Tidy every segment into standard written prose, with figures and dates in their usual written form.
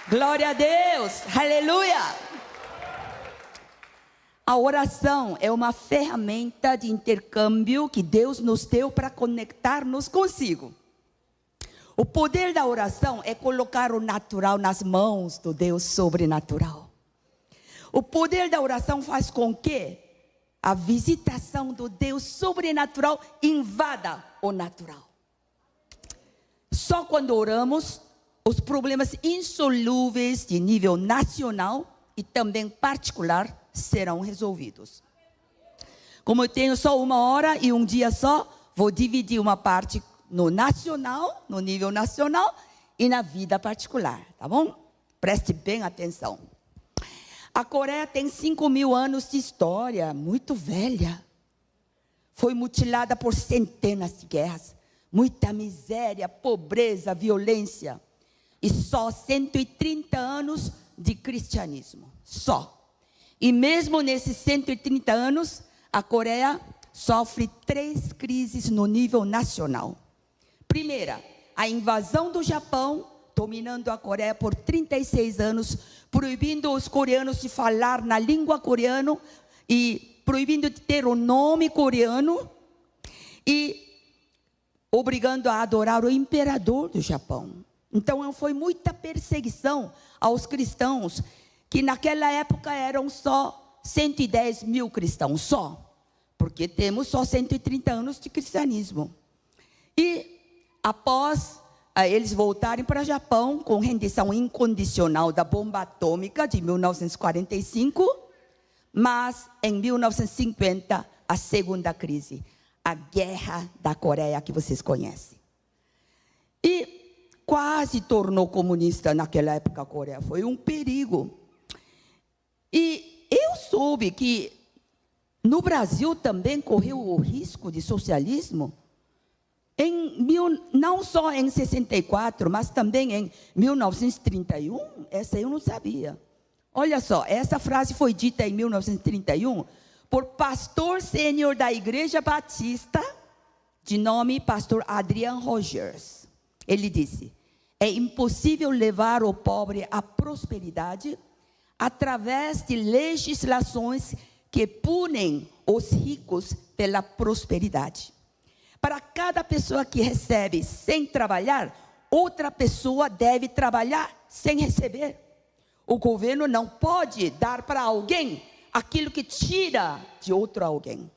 Glória a Deus, aleluia. A oração é uma ferramenta de intercâmbio que Deus nos deu para conectar-nos consigo. O poder da oração é colocar o natural nas mãos do Deus sobrenatural. O poder da oração faz com que a visitação do Deus sobrenatural invada o natural. Só quando oramos, os problemas insolúveis de nível nacional e também particular serão resolvidos. Como eu tenho só 1 hora e um dia só, vou dividir uma parte no nacional, no nível nacional e na vida particular, tá bom? Preste bem atenção. A Coreia tem 5.000 anos de história, muito velha. Foi mutilada por centenas de guerras, muita miséria, pobreza, violência. E só 130 anos de cristianismo, só. E mesmo nesses 130 anos, a Coreia sofre 3 crises no nível nacional. Primeira, a invasão do Japão, dominando a Coreia por 36 anos, proibindo os coreanos de falar na língua coreana e proibindo de ter o nome coreano e obrigando a adorar o imperador do Japão. Então foi muita perseguição aos cristãos, que naquela época eram só 110 mil cristãos, só. Porque temos só 130 anos de cristianismo. E após eles voltarem para o Japão, com rendição incondicional da bomba atômica de 1945, mas em 1950, a segunda crise, a Guerra da Coreia, que vocês conhecem. E quase tornou comunista naquela época a Coreia, foi um perigo. E eu soube que no Brasil também correu o risco de socialismo, não só em 64, mas também em 1931, essa eu não sabia. Olha só, essa frase foi dita em 1931 por pastor sênior da Igreja Batista, de nome pastor Adrian Rogers. Ele disse: é impossível levar o pobre à prosperidade através de legislações que punem os ricos pela prosperidade. Para cada pessoa que recebe sem trabalhar, outra pessoa deve trabalhar sem receber. O governo não pode dar para alguém aquilo que tira de outro alguém.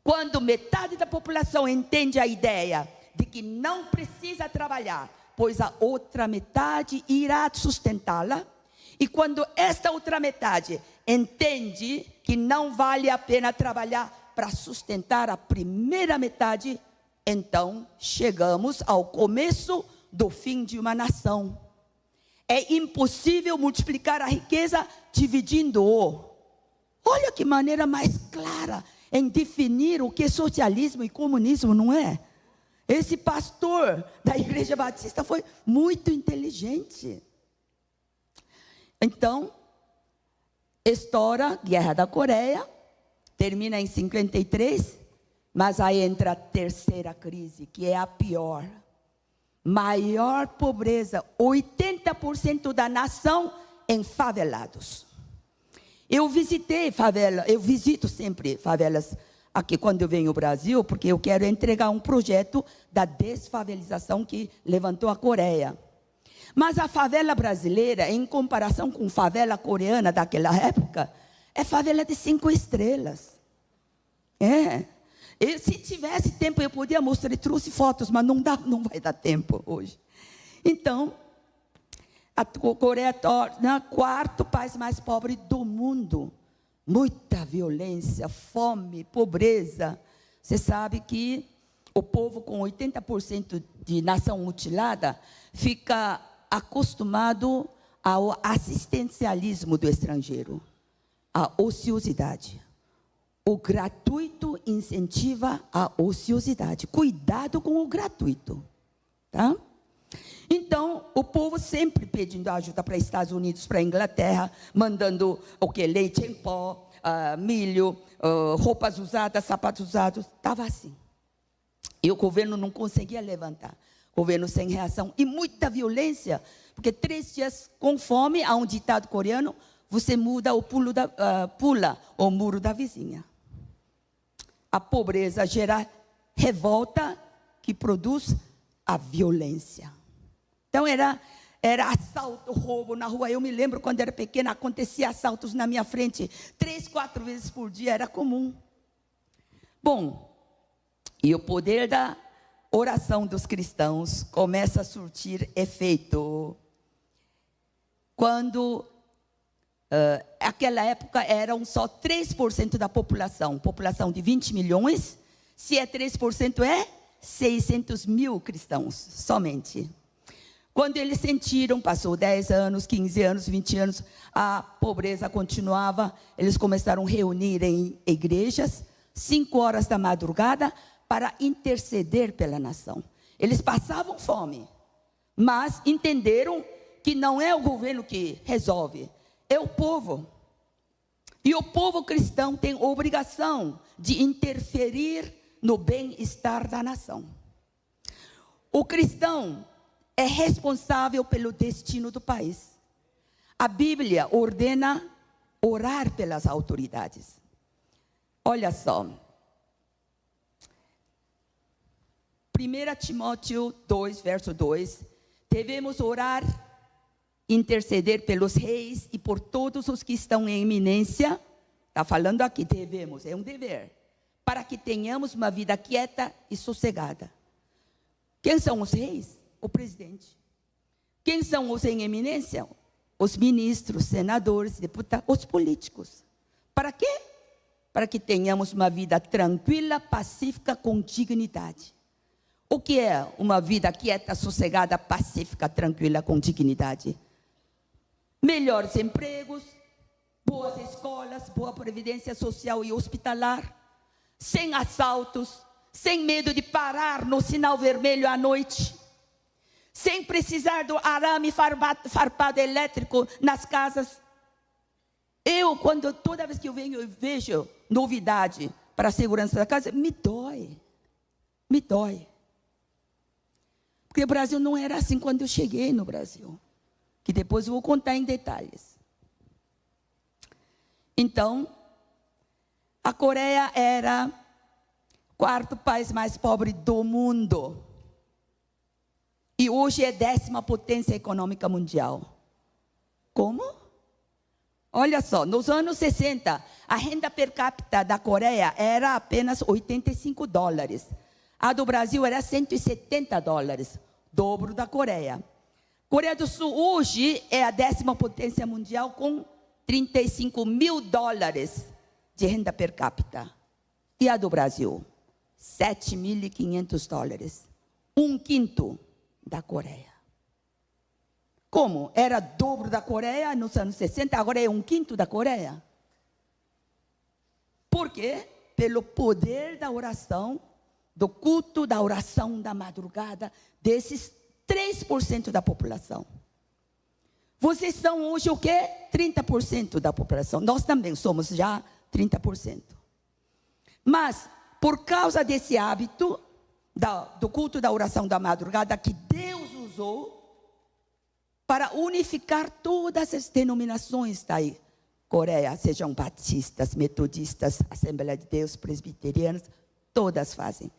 Quando metade da população entende a ideia de que não precisa trabalhar, pois a outra metade irá sustentá-la, e quando esta outra metade entende que não vale a pena trabalhar para sustentar a primeira metade, então chegamos ao começo do fim de uma nação. É impossível multiplicar a riqueza dividindo-o. Olha que maneira mais clara em definir o que é socialismo e comunismo, não é? Esse pastor da Igreja Batista foi muito inteligente. Então, estoura a Guerra da Coreia, termina em 53, mas aí entra a terceira crise, que é a pior. Maior pobreza, 80% da nação em favelados. Eu visitei favela, eu visito sempre favelas aqui quando eu venho ao Brasil, porque eu quero entregar um projeto da desfavelização que levantou a Coreia. Mas a favela brasileira, em comparação com a favela coreana daquela época, é favela de 5 estrelas. Se tivesse tempo, eu podia mostrar, eu trouxe fotos, mas não vai dar tempo hoje. Então, a Coreia torna o 4º país mais pobre do mundo. Muita violência, fome, pobreza. Você sabe que o povo com 80% de nação mutilada fica acostumado ao assistencialismo do estrangeiro, à ociosidade. O gratuito incentiva a ociosidade. Cuidado com o gratuito, tá? Então, o povo sempre pedindo ajuda para Estados Unidos, para a Inglaterra, mandando leite em pó, milho, roupas usadas, sapatos usados. Estava assim. E o governo não conseguia levantar. Governo sem reação. E muita violência, Porque 3 dias com fome, há um ditado coreano, você muda pula o muro da vizinha. A pobreza gera revolta que produz a violência. Então era assalto, roubo na rua. Eu me lembro quando era pequena, acontecia assaltos na minha frente 3, 4 vezes por dia, era comum. Bom, e o poder da oração dos cristãos começa a surtir efeito. Quando, naquela época, eram só 3% da população de 20 milhões, se é 3%, é 600 mil cristãos, somente. Quando eles sentiram, passou 10 anos, 15 anos, 20 anos, a pobreza continuava, eles começaram a reunir em igrejas, 5 horas da madrugada, para interceder pela nação. Eles passavam fome, mas entenderam que não é o governo que resolve, é o povo. E o povo cristão tem obrigação de interferir no bem-estar da nação. O cristão é responsável pelo destino do país. A Bíblia ordena orar pelas autoridades. Olha só. 1 Timóteo 2, verso 2. Devemos orar, interceder pelos reis e por todos os que estão em eminência. Está falando aqui, devemos, é um dever. Para que tenhamos uma vida quieta e sossegada. Quem são os reis? O presidente. Quem são os em eminência? Os ministros, senadores, deputados, os políticos. Para quê? Para que tenhamos uma vida tranquila, pacífica, com dignidade. O que é uma vida quieta, sossegada, pacífica, tranquila, com dignidade? Melhores empregos, boas escolas, boa previdência social e hospitalar, sem assaltos, sem medo de parar no sinal vermelho à noite, sem precisar do arame farpado elétrico nas casas. Toda vez que eu venho, eu vejo novidade para a segurança da casa, me dói. Porque o Brasil não era assim quando eu cheguei no Brasil, que depois eu vou contar em detalhes. Então, a Coreia era o 4º país mais pobre do mundo. E hoje é 10ª potência econômica mundial. Como? Olha só, nos anos 60, a renda per capita da Coreia era apenas $85. A do Brasil era $170, dobro da Coreia. Coreia do Sul hoje é a 10ª potência mundial com $35 mil de renda per capita. E a do Brasil? $7.500. 1/5 da Coreia. Como? Era dobro da Coreia nos anos 60, agora é 1/5 da Coreia. Por quê? Pelo poder da oração, do culto da oração da madrugada, desses 3% da população. Vocês são hoje o quê? 30% da população. Nós também somos já 30%. Mas, por causa desse hábito do culto da oração da madrugada, que Deus usou para unificar todas as denominações da Coreia, sejam batistas, metodistas, Assembleia de Deus, presbiterianas, todas fazem.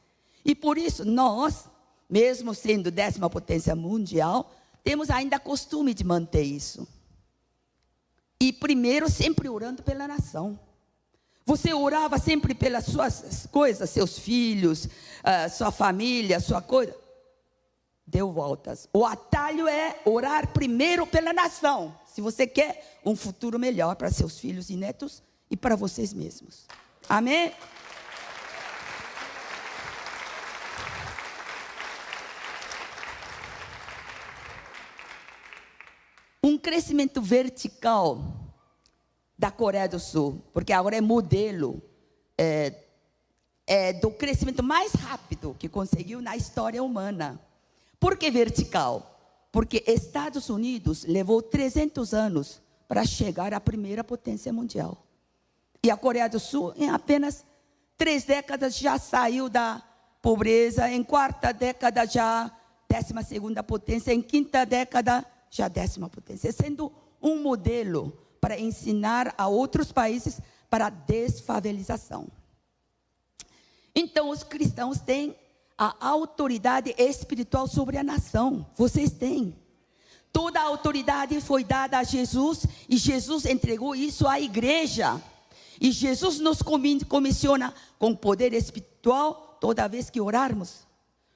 E por isso nós, mesmo sendo 10ª potência mundial, temos ainda costume de manter isso. E primeiro, sempre orando pela nação. Você orava sempre pelas suas coisas, seus filhos, sua família, sua coisa. Deu voltas. O atalho é orar primeiro pela nação. Se você quer um futuro melhor para seus filhos e netos e para vocês mesmos. Amém? Um crescimento vertical da Coreia do Sul, porque agora é modelo do crescimento mais rápido que conseguiu na história humana. Por que vertical? Porque Estados Unidos levou 300 anos para chegar à primeira potência mundial. E a Coreia do Sul, em apenas 3 décadas, já saiu da pobreza. Em 4ª década, já 12ª potência. Em 5ª década, já 10ª potência, sendo um modelo para ensinar a outros países para a desfavelização. Então, os cristãos têm a autoridade espiritual sobre a nação. Vocês têm. Toda a autoridade foi dada a Jesus e Jesus entregou isso à igreja. E Jesus nos comissiona com poder espiritual toda vez que orarmos.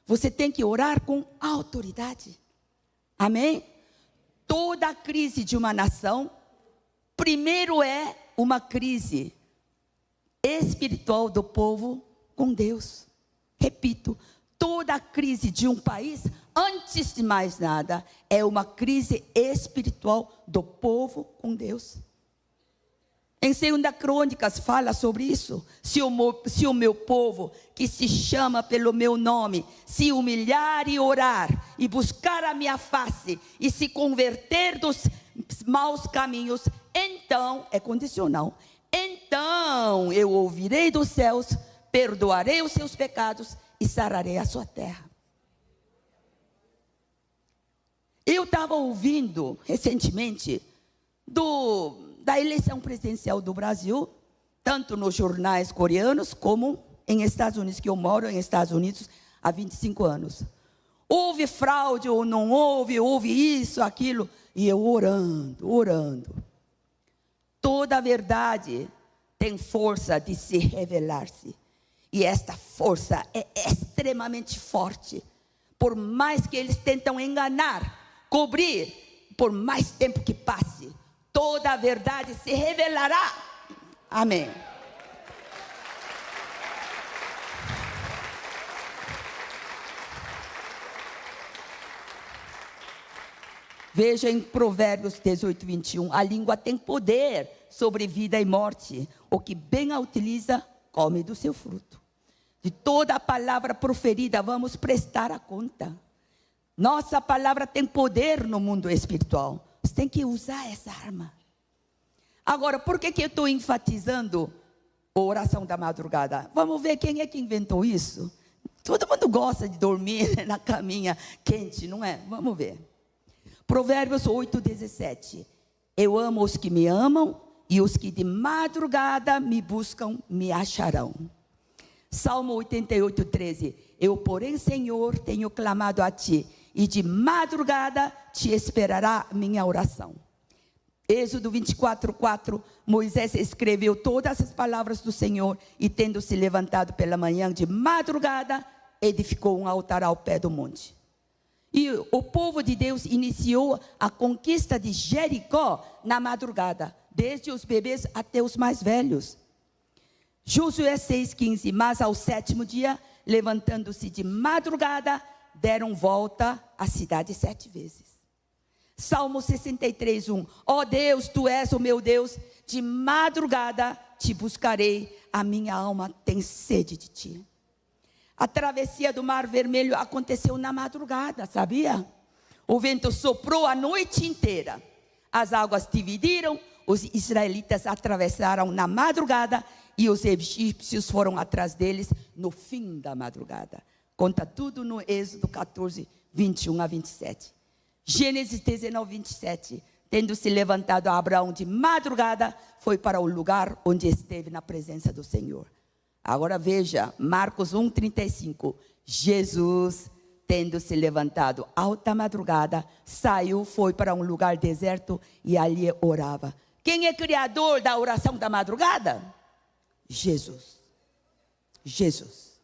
Você tem que orar com autoridade. Amém? Toda crise de uma nação, primeiro é uma crise espiritual do povo com Deus. Repito, toda crise de um país, antes de mais nada, é uma crise espiritual do povo com Deus. Em 2 Crônicas fala sobre isso. Se o meu povo, que se chama pelo meu nome, se humilhar e orar, e buscar a minha face, e se converter dos maus caminhos, então, é condicional, então eu ouvirei dos céus, perdoarei os seus pecados e sararei a sua terra. Eu estava ouvindo recentemente da eleição presidencial do Brasil, tanto nos jornais coreanos como em Estados Unidos, que eu moro em Estados Unidos há 25 anos. Houve fraude ou não houve, houve isso, aquilo, e eu orando. Toda a verdade tem força de se revelar-se. E esta força é extremamente forte. Por mais que eles tentam enganar, cobrir, por mais tempo que passe, toda a verdade se revelará. Amém. Veja em Provérbios 18, 21. A língua tem poder sobre vida e morte. O que bem a utiliza, come do seu fruto. De toda a palavra proferida, vamos prestar a conta. Nossa palavra tem poder no mundo espiritual. Você tem que usar essa arma. Agora, por que eu estou enfatizando a oração da madrugada? Vamos ver quem é que inventou isso. Todo mundo gosta de dormir na caminha quente, não é? Vamos ver. Provérbios 8, 17. Eu amo os que me amam, e os que de madrugada me buscam, me acharão. Salmo 88, 13. Eu, porém, Senhor, tenho clamado a ti, e de madrugada te esperará minha oração. Êxodo 24, 4. Moisés escreveu todas as palavras do Senhor, e tendo se levantado pela manhã de madrugada, edificou um altar ao pé do monte. E o povo de Deus iniciou a conquista de Jericó na madrugada, desde os bebês até os mais velhos. Josué 6,15. Mas ao 7º dia, levantando-se de madrugada, deram volta à cidade 7 vezes. Salmo 63, 1. Ó Deus, tu és o meu Deus, de madrugada te buscarei, a minha alma tem sede de ti. A travessia do Mar Vermelho aconteceu na madrugada, sabia? O vento soprou a noite inteira. As águas dividiram, os israelitas atravessaram na madrugada e os egípcios foram atrás deles no fim da madrugada. Conta tudo no Êxodo 14, 21 a 27. Gênesis 19, 27. Tendo se levantado Abraão de madrugada, foi para o lugar onde esteve na presença do Senhor. Agora veja, Marcos 1, 35. Jesus, tendo se levantado alta madrugada, saiu, foi para um lugar deserto e ali orava. Quem é criador da oração da madrugada? Jesus. Jesus.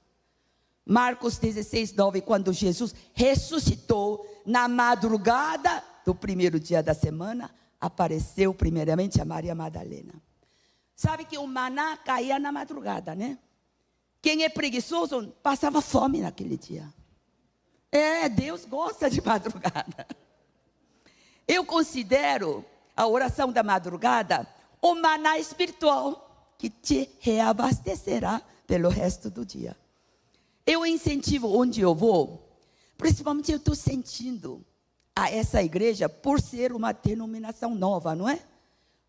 Marcos 16, 9. Quando Jesus ressuscitou na madrugada do primeiro dia da semana, apareceu primeiramente a Maria Madalena. Sabe que o maná caía na madrugada, né? Quem é preguiçoso passava fome naquele dia. Deus gosta de madrugada. Eu considero a oração da madrugada o maná espiritual que te reabastecerá pelo resto do dia. Eu incentivo onde eu vou, principalmente eu estou sentindo a essa igreja por ser uma denominação nova, não é?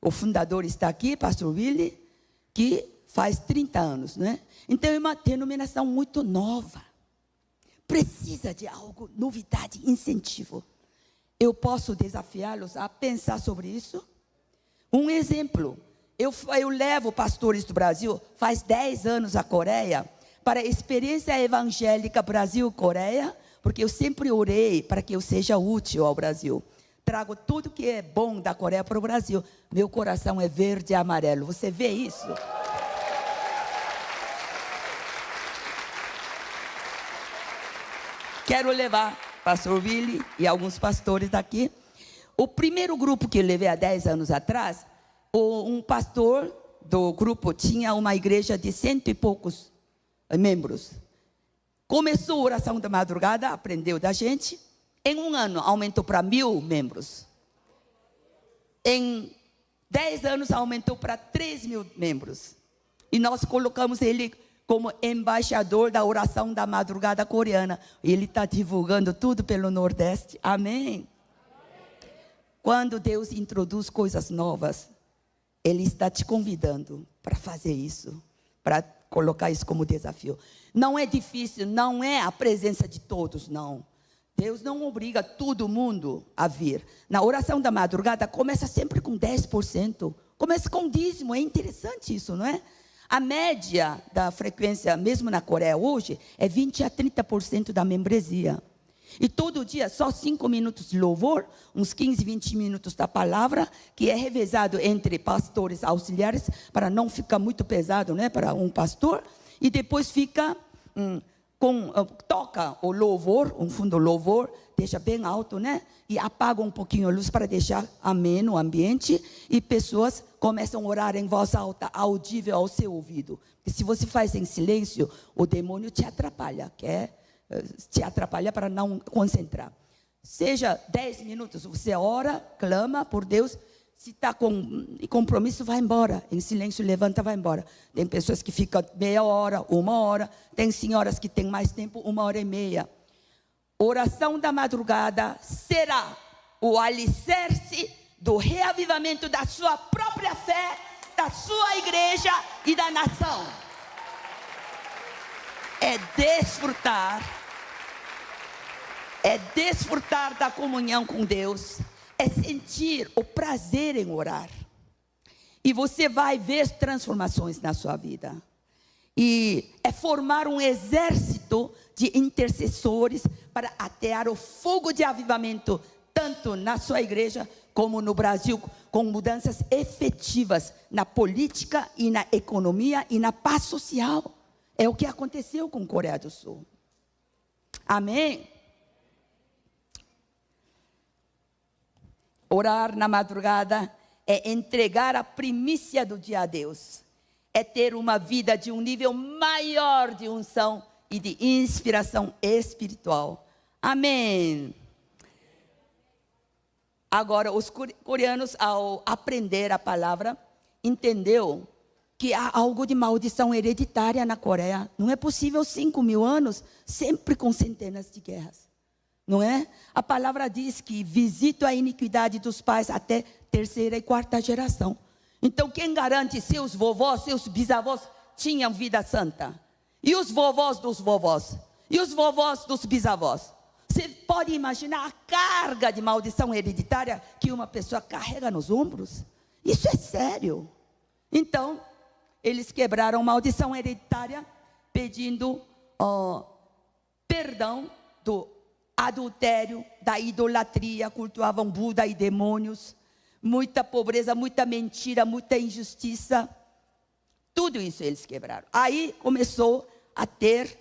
O fundador está aqui, pastor Willy, que faz 30 anos, não é? Então é uma denominação muito nova. Precisa de algo, novidade, incentivo. Eu posso desafiá-los a pensar sobre isso? Um exemplo, eu levo pastores do Brasil, faz 10 anos à Coreia, para a experiência evangélica Brasil-Coreia, porque eu sempre orei para que eu seja útil ao Brasil. Trago tudo que é bom da Coreia para o Brasil. Meu coração é verde e amarelo. Você vê isso? Quero levar pastor Willy e alguns pastores daqui. O primeiro grupo que eu levei há 10 anos atrás, um pastor do grupo tinha uma igreja de 100 e poucos membros. Começou a oração da madrugada, aprendeu da gente. Em um ano, aumentou para 1.000 membros. Em 10 anos, aumentou para 3.000 membros. E nós colocamos ele como embaixador da oração da madrugada coreana. Ele está divulgando tudo pelo Nordeste. Amém? Quando Deus introduz coisas novas, Ele está te convidando para fazer isso, para colocar isso como desafio. Não é difícil, não é a presença de todos, não. Deus não obriga todo mundo a vir. Na oração da madrugada, começa sempre com 10%. Começa com dízimo, é interessante isso, não é? A média da frequência, mesmo na Coreia hoje, é 20% a 30% da membresia. E todo dia, só 5 minutos de louvor, uns 15, 20 minutos da palavra, que é revezado entre pastores auxiliares, para não ficar muito pesado, né, para um pastor. E depois fica... toca o louvor, um fundo louvor, deixa bem alto, né? E apaga um pouquinho a luz para deixar ameno o ambiente. E pessoas começam a orar em voz alta, audível ao seu ouvido. Porque se você faz em silêncio, o demônio te atrapalha, te atrapalha para não concentrar. Seja 10 minutos, você ora, clama por Deus. Se está com compromisso, vai embora. Em silêncio, levanta, vai embora. Tem pessoas que ficam meia hora, 1 hora. Tem senhoras que têm mais tempo, 1h30. Oração da madrugada será o alicerce do reavivamento da sua própria fé, da sua igreja e da nação. É desfrutar da comunhão com Deus. É sentir o prazer em orar. E você vai ver transformações na sua vida. E é formar um exército de intercessores para atear o fogo de avivamento, tanto na sua igreja como no Brasil, com mudanças efetivas na política e na economia e na paz social. É o que aconteceu com a Coreia do Sul. Amém? Orar na madrugada é entregar a primícia do dia a Deus. É ter uma vida de um nível maior de unção e de inspiração espiritual. Amém. Agora, os coreanos, ao aprender a palavra, entendeu que há algo de maldição hereditária na Coreia. Não é possível 5.000 anos sempre com centenas de guerras. Não é? A palavra diz que visito a iniquidade dos pais até 3ª e 4ª geração. Então, quem garante seus vovós, seus bisavós tinham vida santa? E os vovós dos vovós? E os vovós dos bisavós? Você pode imaginar a carga de maldição hereditária que uma pessoa carrega nos ombros? Isso é sério. Então, eles quebraram maldição hereditária pedindo perdão do adultério, da idolatria, cultuavam Buda e demônios, muita pobreza, muita mentira, muita injustiça. Tudo isso eles quebraram. Aí começou a ter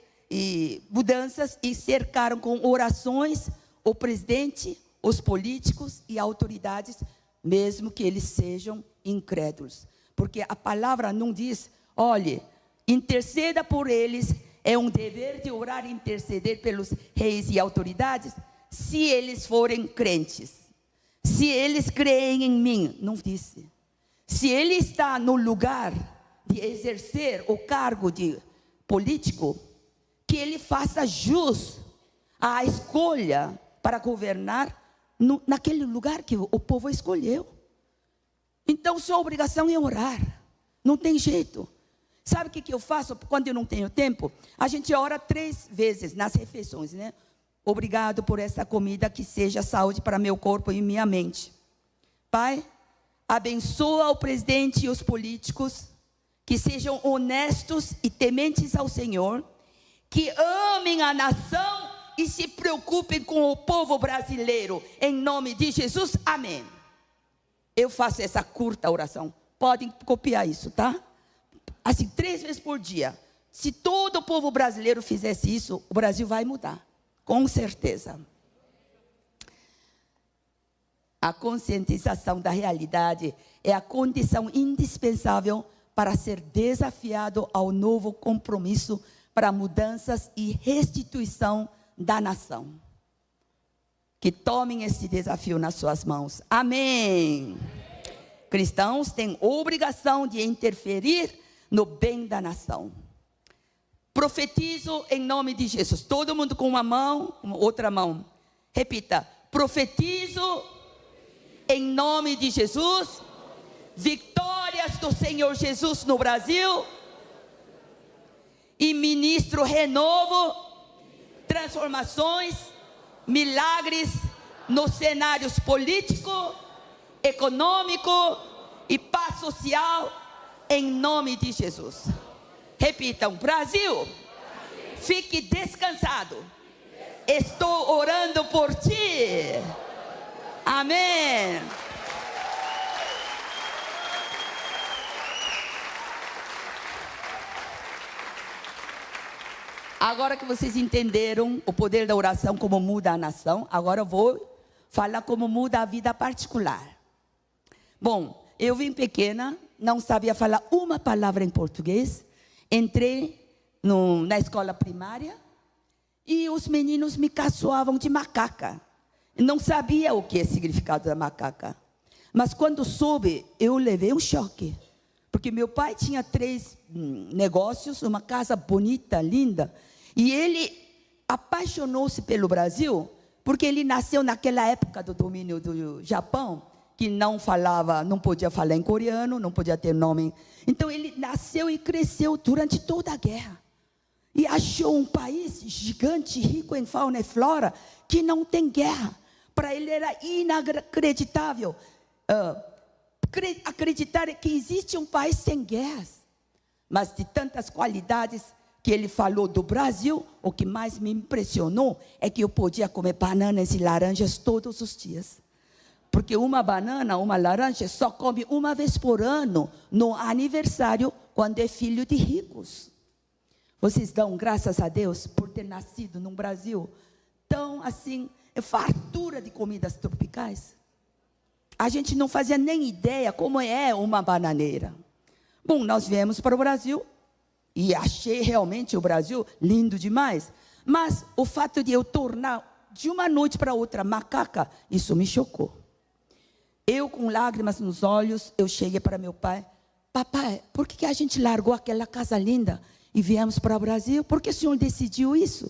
mudanças e cercaram com orações o presidente, os políticos e autoridades, mesmo que eles sejam incrédulos. Porque a palavra não diz, olhe, interceda por eles. É um dever de orar e interceder pelos reis e autoridades, se eles forem crentes. Se eles creem em mim, não disse. Se ele está no lugar de exercer o cargo de político, que ele faça jus à escolha para governar naquele lugar que o povo escolheu. Então, sua obrigação é orar. Não tem jeito. Sabe o que eu faço quando eu não tenho tempo? A gente ora 3 vezes nas refeições, né? obrigado por essa comida que seja saúde para meu corpo e minha mente. Pai, abençoa o presidente e os políticos, que sejam honestos e tementes ao Senhor, que amem a nação e se preocupem com o povo brasileiro. Em nome de Jesus, amém. Eu faço essa curta oração. Podem copiar isso, tá? Assim, 3 vezes por dia. Se todo o povo brasileiro fizesse isso, o Brasil vai mudar. Com certeza. A conscientização da realidade é a condição indispensável para ser desafiado ao novo compromisso para mudanças e restituição da nação. Que tomem esse desafio nas suas mãos. Amém. Cristãos têm obrigação de interferir no bem da nação. Profetizo em nome de Jesus. Todo mundo com uma mão, outra mão. Repita. Profetizo em nome de Jesus. Vitórias do Senhor Jesus no Brasil. E ministro renovo, transformações, milagres nos cenários político, econômico e paz social, em nome de Jesus. Repitam: Brasil, fique descansado. Estou orando por ti. Amém. Agora que vocês entenderam o poder da oração, como muda a nação, agora eu vou falar como muda a vida particular. Bom, eu vim pequena, não sabia falar uma palavra em português. Entrei na escola primária e os meninos me caçoavam de macaca. Não sabia o que é o significado da macaca. Mas quando soube, eu levei um choque. Porque meu pai tinha 3 negócios, uma casa bonita, linda. E ele apaixonou-se pelo Brasil, porque ele nasceu naquela época do domínio do Japão, que não podia falar em coreano, não podia ter nome. Então ele nasceu e cresceu durante toda a guerra. E achou um país gigante, rico em fauna e flora, que não tem guerra. Para ele era inacreditável acreditar que existe um país sem guerras. Mas de tantas qualidades que ele falou do Brasil, o que mais me impressionou é que eu podia comer bananas e laranjas todos os dias. Porque uma banana, uma laranja, só come uma vez por ano, no aniversário, quando é filho de ricos. Vocês dão graças a Deus por ter nascido num Brasil tão assim, fartura de comidas tropicais. A gente não fazia nem ideia como é uma bananeira. Bom, nós viemos para o Brasil e achei realmente o Brasil lindo demais. Mas o fato de eu tornar de uma noite para outra macaca, isso me chocou. Eu, com lágrimas nos olhos, eu cheguei para meu pai: papai, por que a gente largou aquela casa linda e viemos para o Brasil? Por que o senhor decidiu isso?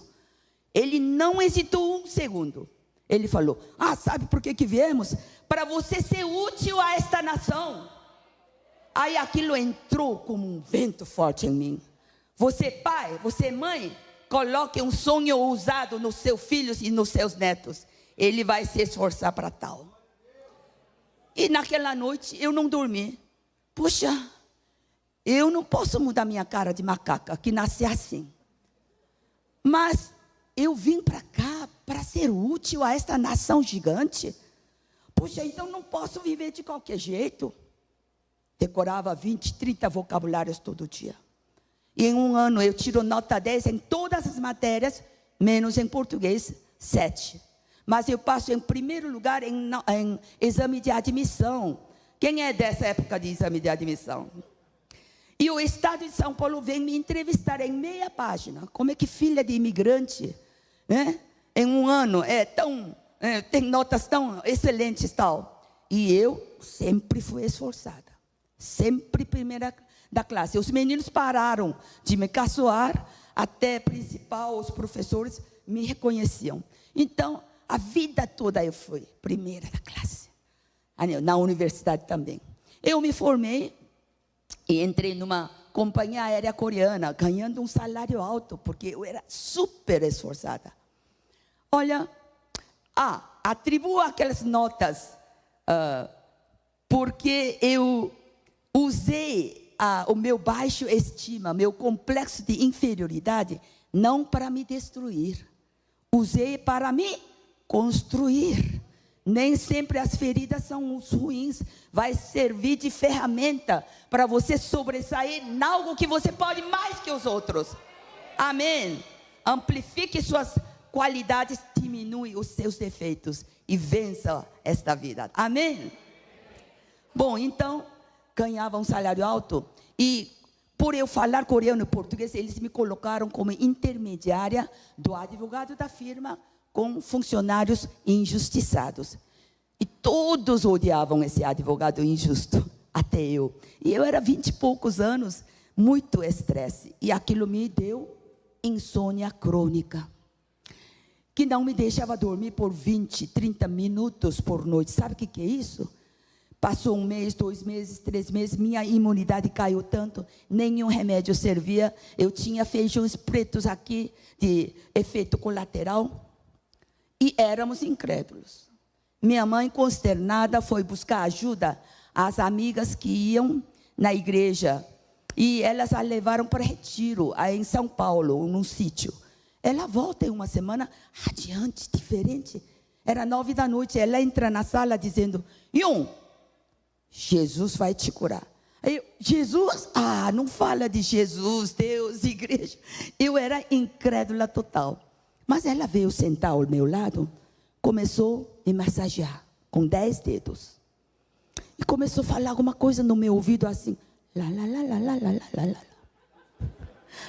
Ele não hesitou um segundo. Ele falou: sabe por que viemos? Para você ser útil a esta nação. Aí aquilo entrou como um vento forte em mim. Você, pai, você, mãe, coloque um sonho ousado nos seus filhos e nos seus netos. Ele vai se esforçar para tal. E naquela noite eu não dormi. Puxa, eu não posso mudar minha cara de macaca, que nasci assim. Mas eu vim para cá para ser útil a esta nação gigante. Puxa, então não posso viver de qualquer jeito. Decorava 20, 30 vocabulários todo dia. E em um ano eu tiro nota 10 em todas as matérias, menos em português, 7. Mas eu passo em primeiro lugar em exame de admissão. Quem é dessa época de exame de admissão? E o Estado de São Paulo vem me entrevistar em meia página. Como é que filha de imigrante, né, em um ano tem notas tão excelentes e tal. E eu sempre fui esforçada. Sempre primeira da classe. Os meninos pararam de me caçoar, até principal, os professores me reconheciam. Então, a vida toda eu fui primeira da classe. Na universidade também. Eu me formei e entrei numa companhia aérea coreana, ganhando um salário alto, porque eu era super esforçada. Olha, atribuo aquelas notas porque eu usei o meu baixo estima, meu complexo de inferioridade, não para me destruir, usei para me construir. Nem sempre as feridas são os ruins, vai servir de ferramenta para você sobressair em algo que você pode mais que os outros. Amém. Amplifique suas qualidades, diminui os seus defeitos e vença esta vida. Amém. Bom, então ganhava um salário alto e por eu falar coreano e português, eles me colocaram como intermediária do advogado da firma com funcionários injustiçados. E todos odiavam esse advogado injusto, até eu. E eu era 20 e poucos anos, muito estresse. E aquilo me deu insônia crônica, que não me deixava dormir por 20, 30 minutos por noite. Sabe o que é isso? Passou 1 mês, 2 meses, 3 meses, minha imunidade caiu tanto, nenhum remédio servia. Eu tinha feijões pretos aqui, de efeito colateral. E éramos incrédulos. Minha mãe, consternada, foi buscar ajuda às amigas que iam na igreja. E elas a levaram para retiro, aí em São Paulo, num sítio. Ela volta em uma semana radiante, diferente. Era 9 da noite, ela entra na sala dizendo: Yun, Jesus vai te curar. Aí eu, Jesus? Não fala de Jesus, Deus, igreja. Eu era incrédula total. Mas ela veio sentar ao meu lado, começou a me massagear com 10 dedos. E começou a falar alguma coisa no meu ouvido assim. Lá, lá, lá, lá, lá, lá, lá, lá.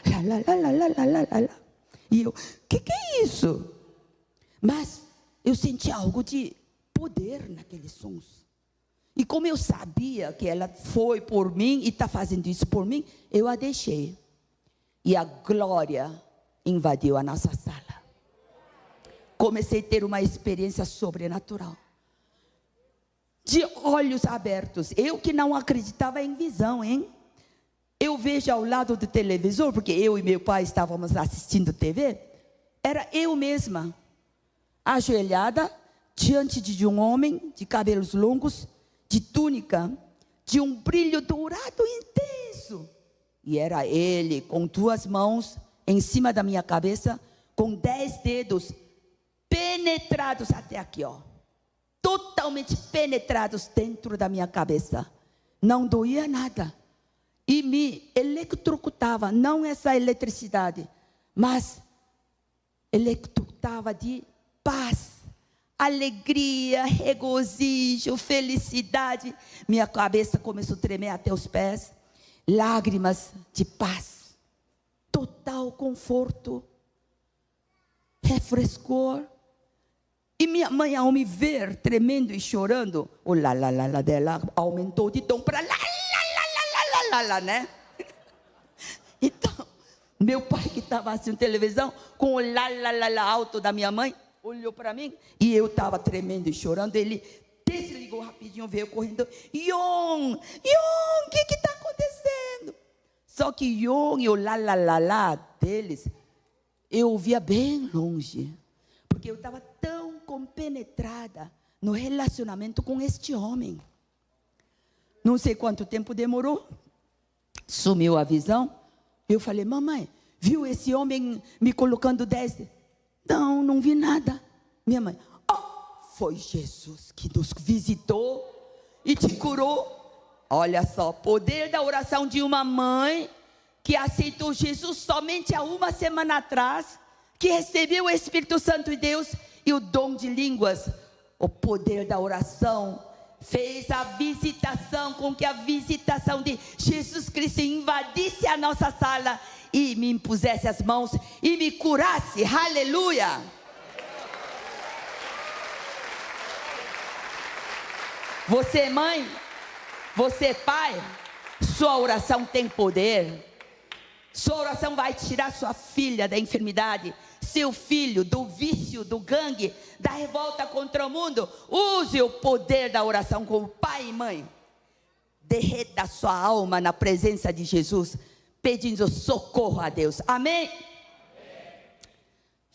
Lá, lá, lá, lá, lá, lá, lá, lá. E eu, que é isso? Mas eu senti algo de poder naqueles sons. E como eu sabia que ela foi por mim e está fazendo isso por mim, eu a deixei. E a glória invadiu a nossa sala. Comecei a ter uma experiência sobrenatural. De olhos abertos. Eu que não acreditava em visão, hein? Eu vejo ao lado do televisor, porque eu e meu pai estávamos assistindo TV. Era eu mesma, ajoelhada, diante de um homem de cabelos longos, de túnica, de um brilho dourado intenso. E era ele, com 2 mãos em cima da minha cabeça, com 10 dedos penetrados até aqui, ó. Totalmente penetrados dentro da minha cabeça. Não doía nada. E me eletrocutava, não essa eletricidade, mas eletrocutava de paz, alegria, regozijo, felicidade. Minha cabeça começou a tremer até os pés. Lágrimas de paz, total conforto, refrescor. E minha mãe, ao me ver tremendo e chorando, o lá, lá, lá, lá dela aumentou de tom para lá, lá, lá, lá, lá, lá, lá, né? Então, meu pai que estava assistindo televisão, com o lá, lá, lá, lá alto da minha mãe, olhou para mim, e eu estava tremendo e chorando. Ele desligou rapidinho, veio correndo. Yon, o que está acontecendo? Só que Yon e o lá, lá, lá, lá deles, eu ouvia bem longe. Porque eu estava tão compenetrada no relacionamento com este homem. Não sei quanto tempo demorou. Sumiu a visão. Eu falei: mamãe, viu esse homem me colocando 10? Não, não vi nada. Minha mãe: foi Jesus que nos visitou e te curou. Olha só, poder da oração de uma mãe que aceitou Jesus somente há 1 semana atrás, que recebeu o Espírito Santo de Deus e o dom de línguas. O poder da oração fez a visitação, com que a visitação de Jesus Cristo invadisse a nossa sala e me impusesse as mãos e me curasse. Aleluia! Você, mãe, você, pai, sua oração tem poder. Sua oração vai tirar sua filha da enfermidade, seu filho do vício, do gangue, da revolta contra o mundo. Use o poder da oração como pai e mãe. Derreta sua alma na presença de Jesus, pedindo socorro a Deus. Amém?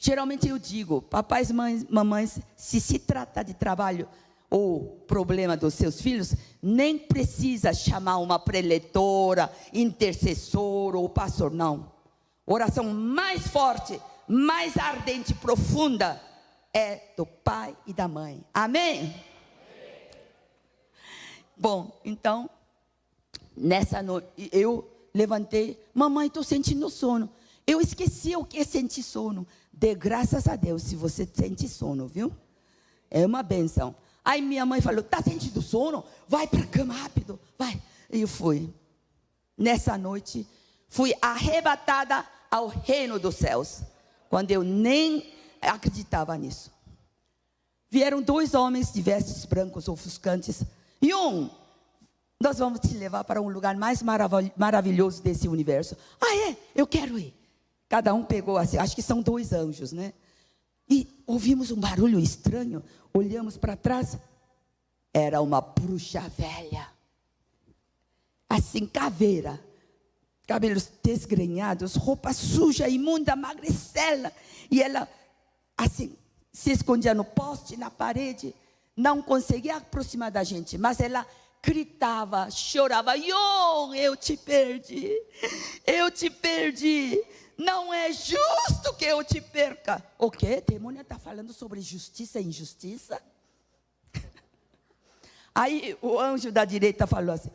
Geralmente eu digo, papais, mães, mamães, se trata de trabalho ou problema dos seus filhos, nem precisa chamar uma preletora, intercessor ou pastor, não. Oração mais forte, mais ardente, profunda, é do pai e da mãe. Amém? Bom, então, nessa noite, eu levantei, mamãe, estou sentindo sono. Eu esqueci o que é sentir sono. Dê graças a Deus se você sente sono, viu? É uma benção. Aí minha mãe falou, está sentindo sono? Vai para a cama rápido, vai. E eu fui. Nessa noite, fui arrebatada ao reino dos céus, quando eu nem acreditava nisso. Vieram 2 homens de vestes brancos ofuscantes. E nós vamos te levar para um lugar mais maravilhoso desse universo. Ah, é? Eu quero ir. Cada um pegou assim, acho que são 2 anjos, né? E ouvimos um barulho estranho. Olhamos para trás. Era uma bruxa velha. Assim, caveira. Cabelos desgrenhados, roupa suja, imunda, magricela. E ela, assim, se escondia no poste, na parede. Não conseguia aproximar da gente. Mas ela gritava, chorava. Eu te perdi. Eu te perdi. Não é justo que eu te perca. O quê? A demônia está falando sobre justiça e injustiça? Aí o anjo da direita falou assim,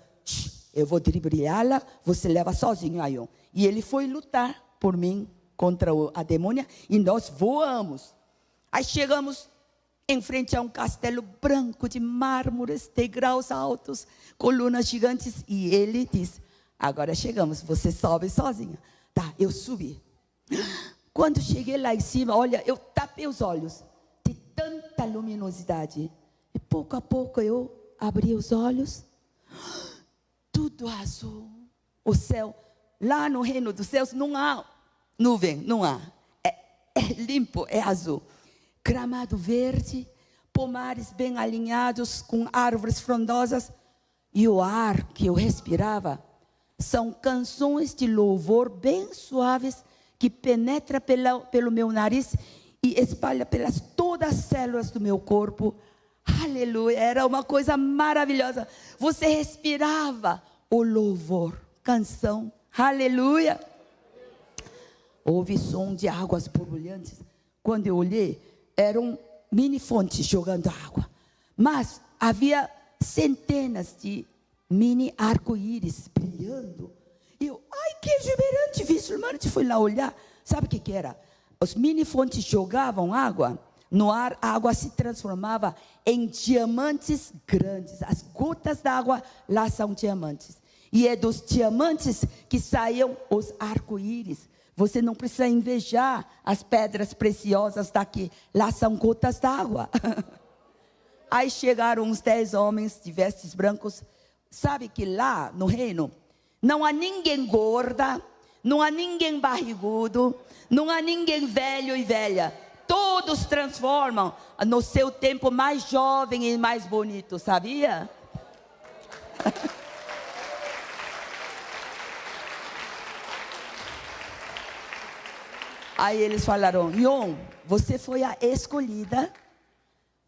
eu vou driblá-la, você leva sozinho aí. E ele foi lutar por mim contra a demônia e nós voamos. Aí chegamos em frente a um castelo branco de mármores, degraus altos, colunas gigantes. E ele disse, agora chegamos, você sobe sozinha. Tá, eu subi. Quando cheguei lá em cima, olha, eu tapei os olhos de tanta luminosidade. E pouco a pouco eu abri os olhos. Tudo azul. O céu, lá no reino dos céus, não há nuvem, não há. É limpo, é azul. Gramado verde, pomares bem alinhados com árvores frondosas. E o ar que eu respirava são canções de louvor bem suaves que penetra pelo meu nariz e espalha pelas todas as células do meu corpo. Aleluia, era uma coisa maravilhosa. Você respirava o louvor, canção, aleluia. Houve som de águas borbulhantes. Quando eu olhei, eram mini fontes jogando água. Mas havia centenas de mini arco-íris brilhando. E eu, ai, que exuberante, visualmente fui lá olhar. Sabe o que era? Os mini fontes jogavam água. No ar, a água se transformava em diamantes grandes. As gotas d'água lá são diamantes. E é dos diamantes que saíam os arco-íris. Você não precisa invejar as pedras preciosas daqui. Lá são gotas d'água. Aí chegaram uns 10 homens de vestes brancos. Sabe que lá no reino não há ninguém gorda, não há ninguém barrigudo, não há ninguém velho e velha. Todos transformam no seu tempo mais jovem e mais bonito, sabia? Aí eles falaram, Yon, você foi a escolhida,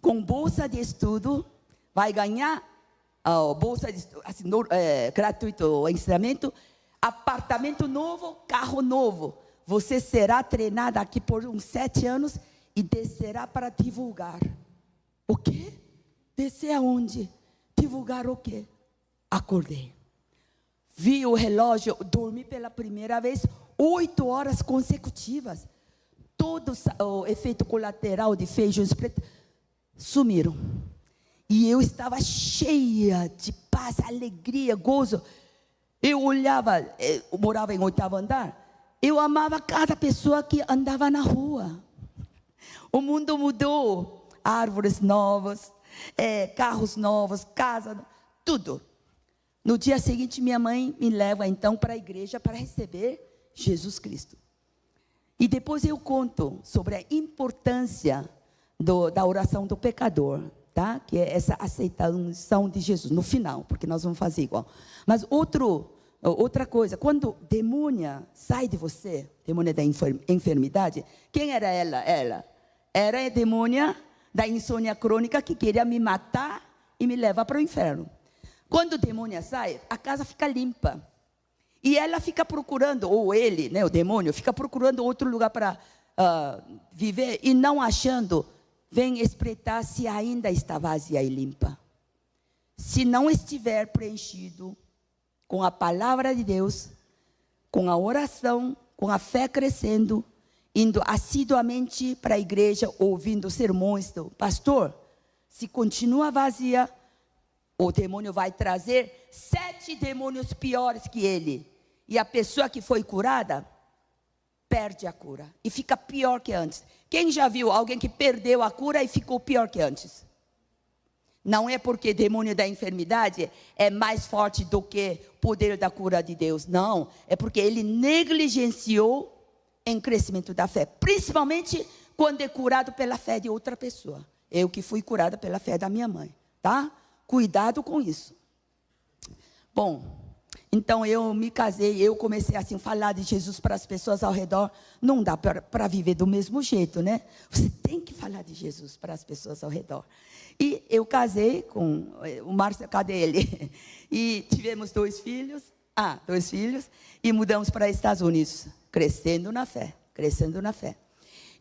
com bolsa de estudo, vai ganhar bolsa de estudo, assim, gratuito, ensinamento, apartamento novo, carro novo. Você será treinada aqui por uns 7 anos e descerá para divulgar. O quê? Descer aonde? Divulgar o quê? Acordei. Vi o relógio, dormi pela primeira vez 8 horas consecutivas. Todo o efeito colateral de feijões pretos sumiram. E eu estava cheia de paz, alegria, gozo. Eu olhava, eu morava em 8º andar. Eu amava cada pessoa que andava na rua. O mundo mudou. Árvores novas, carros novos, casa, tudo. No dia seguinte, minha mãe me leva então para a igreja para receber Jesus Cristo. E depois eu conto sobre a importância da oração do pecador, tá? Que é essa aceitação de Jesus no final, porque nós vamos fazer igual. Mas outro outra coisa, quando demônia sai de você, demônia da enfermidade, quem era ela? Ela era a demônia da insônia crônica que queria me matar e me levar para o inferno. Quando o demônio sai, a casa fica limpa. E ela fica procurando, ou ele, né, o demônio, fica procurando outro lugar para viver e não achando, vem espreitar se ainda está vazia e limpa. Se não estiver preenchido com a palavra de Deus, com a oração, com a fé crescendo, indo assiduamente para a igreja, ouvindo sermões do pastor, se continua vazia, o demônio vai trazer 7 demônios piores que ele. E a pessoa que foi curada, perde a cura. E fica pior que antes. Quem já viu alguém que perdeu a cura e ficou pior que antes? Não é porque o demônio da enfermidade é mais forte do que o poder da cura de Deus. Não, é porque ele negligenciou em crescimento da fé. Principalmente quando é curado pela fé de outra pessoa. Eu que fui curada pela fé da minha mãe, tá? Cuidado com isso. Bom, então eu me casei, eu comecei assim a falar de Jesus para as pessoas ao redor. Não dá para viver do mesmo jeito, né? Você tem que falar de Jesus para as pessoas ao redor. E eu casei com o Márcio, cadê ele? E tivemos 2 filhos, e mudamos para os Estados Unidos, crescendo na fé.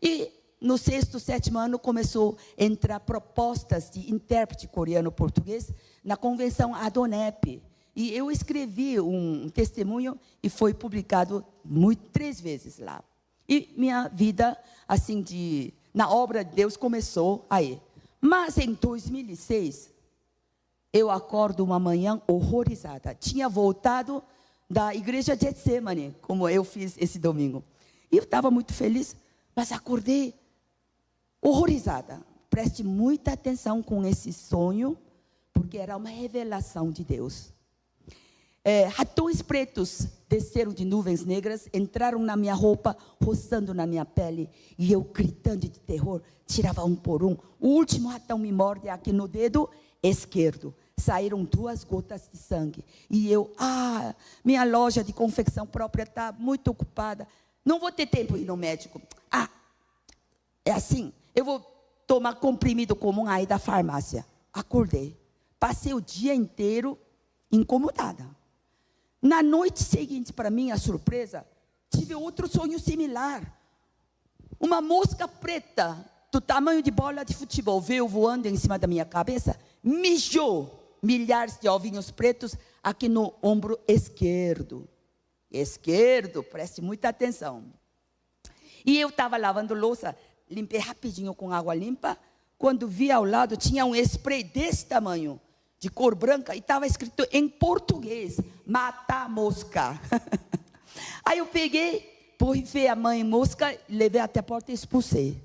E no 6º, 7º ano começou a entrar propostas de intérprete coreano-português na convenção Adonep. E eu escrevi um testemunho e foi publicado 3 vezes lá. E minha vida, assim, na obra de Deus começou aí. Mas em 2006, eu acordo uma manhã horrorizada. Tinha voltado da igreja de Getsemane, como eu fiz esse domingo. E eu estava muito feliz, mas acordei horrorizada. Preste muita atenção com esse sonho, porque era uma revelação de Deus. Ratões pretos desceram de nuvens negras, entraram na minha roupa, roçando na minha pele, e eu gritando de terror, tirava um por um. O último ratão me morde aqui no dedo esquerdo. Saíram 2 gotas de sangue. E eu, minha loja de confecção própria está muito ocupada. Não vou ter tempo de ir no médico. É assim, eu vou tomar comprimido comum aí da farmácia. Acordei. Passei o dia inteiro incomodada. Na noite seguinte, para minha surpresa, tive outro sonho similar. Uma mosca preta, do tamanho de bola de futebol, veio voando em cima da minha cabeça, mijou milhares de ovinhos pretos aqui no ombro esquerdo. Preste muita atenção. E eu estava lavando louça, limpei rapidinho com água limpa, quando vi ao lado, tinha um spray desse tamanho, de cor branca, e estava escrito em português, matar mosca. Aí eu peguei, borrifei a mãe mosca, levei até a porta e expulsei.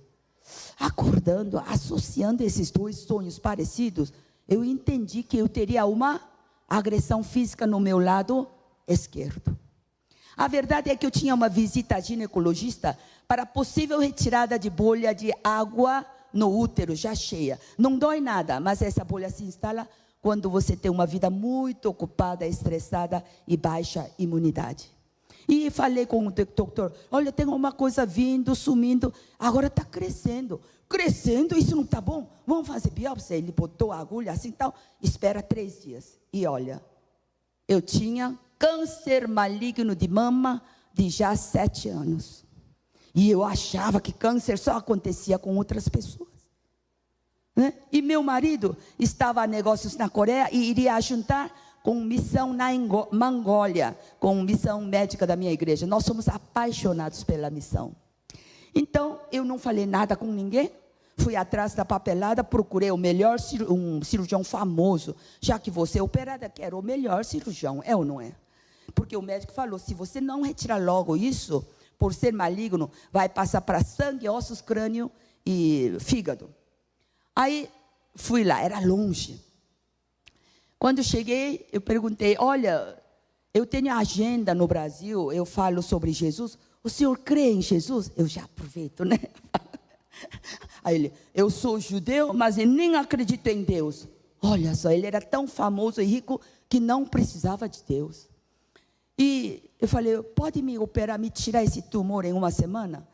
Acordando, associando esses 2 sonhos parecidos, eu entendi que eu teria uma agressão física no meu lado esquerdo. A verdade é que eu tinha uma visita ginecologista para possível retirada de bolha de água no útero, já cheia. Não dói nada, mas essa bolha se instala quando você tem uma vida muito ocupada, estressada e baixa imunidade. E falei com o doutor, olha, tem uma coisa vindo, sumindo, agora está crescendo. Crescendo, isso não está bom? Vamos fazer biópsia? Ele botou a agulha assim, tal, espera 3 dias. E olha, eu tinha câncer maligno de mama de já 7 anos. E eu achava que câncer só acontecia com outras pessoas. Né? E meu marido estava a negócios na Coreia e iria juntar com missão na Mongólia, com missão médica da minha igreja. Nós somos apaixonados pela missão. Então, eu não falei nada com ninguém, fui atrás da papelada, procurei o melhor um cirurgião famoso, já que você é operada, quero o melhor cirurgião, é ou não é? Porque o médico falou, se você não retirar logo isso, por ser maligno, vai passar para sangue, ossos, crânio e fígado. Aí, fui lá, era longe. Quando cheguei, eu perguntei, olha, eu tenho agenda no Brasil, eu falo sobre Jesus, o senhor crê em Jesus? Eu já aproveito, né? Aí ele, eu sou judeu, mas eu nem acredito em Deus. Olha só, ele era tão famoso e rico que não precisava de Deus. E eu falei, pode me operar, me tirar esse tumor em uma semana?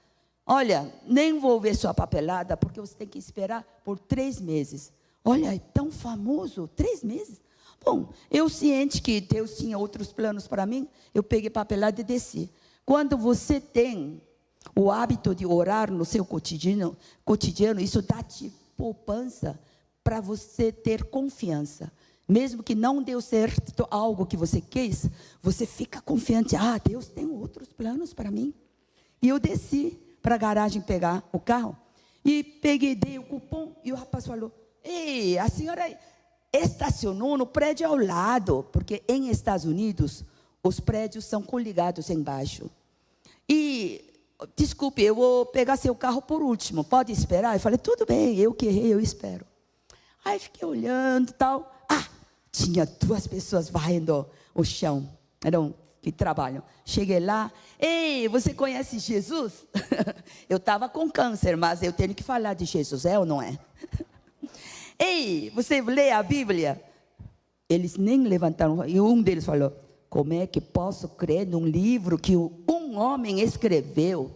Olha, nem vou ver sua papelada, porque você tem que esperar por 3 meses. Olha, é tão famoso, 3 meses? Bom, eu ciente que Deus tinha outros planos para mim, eu peguei papelada e desci. Quando você tem o hábito de orar no seu cotidiano, isso dá-te poupança para você ter confiança. Mesmo que não deu certo algo que você quis, você fica confiante. Ah, Deus tem outros planos para mim. E eu desci para a garagem pegar o carro. E peguei, dei o cupom. E o rapaz falou, ei, a senhora estacionou no prédio ao lado. Porque em Estados Unidos, os prédios são coligados embaixo. E, desculpe, eu vou pegar seu carro por último. Pode esperar? Eu falei, tudo bem, eu que errei, eu espero. Aí fiquei olhando e tal. Tinha 2 pessoas varrendo o chão, que trabalham. Cheguei lá, ei, você conhece Jesus? Eu estava com câncer, mas eu tenho que falar de Jesus, é ou não é? Ei, você lê a Bíblia? Eles nem levantaram, e um deles falou, como é que posso crer num livro que um homem escreveu?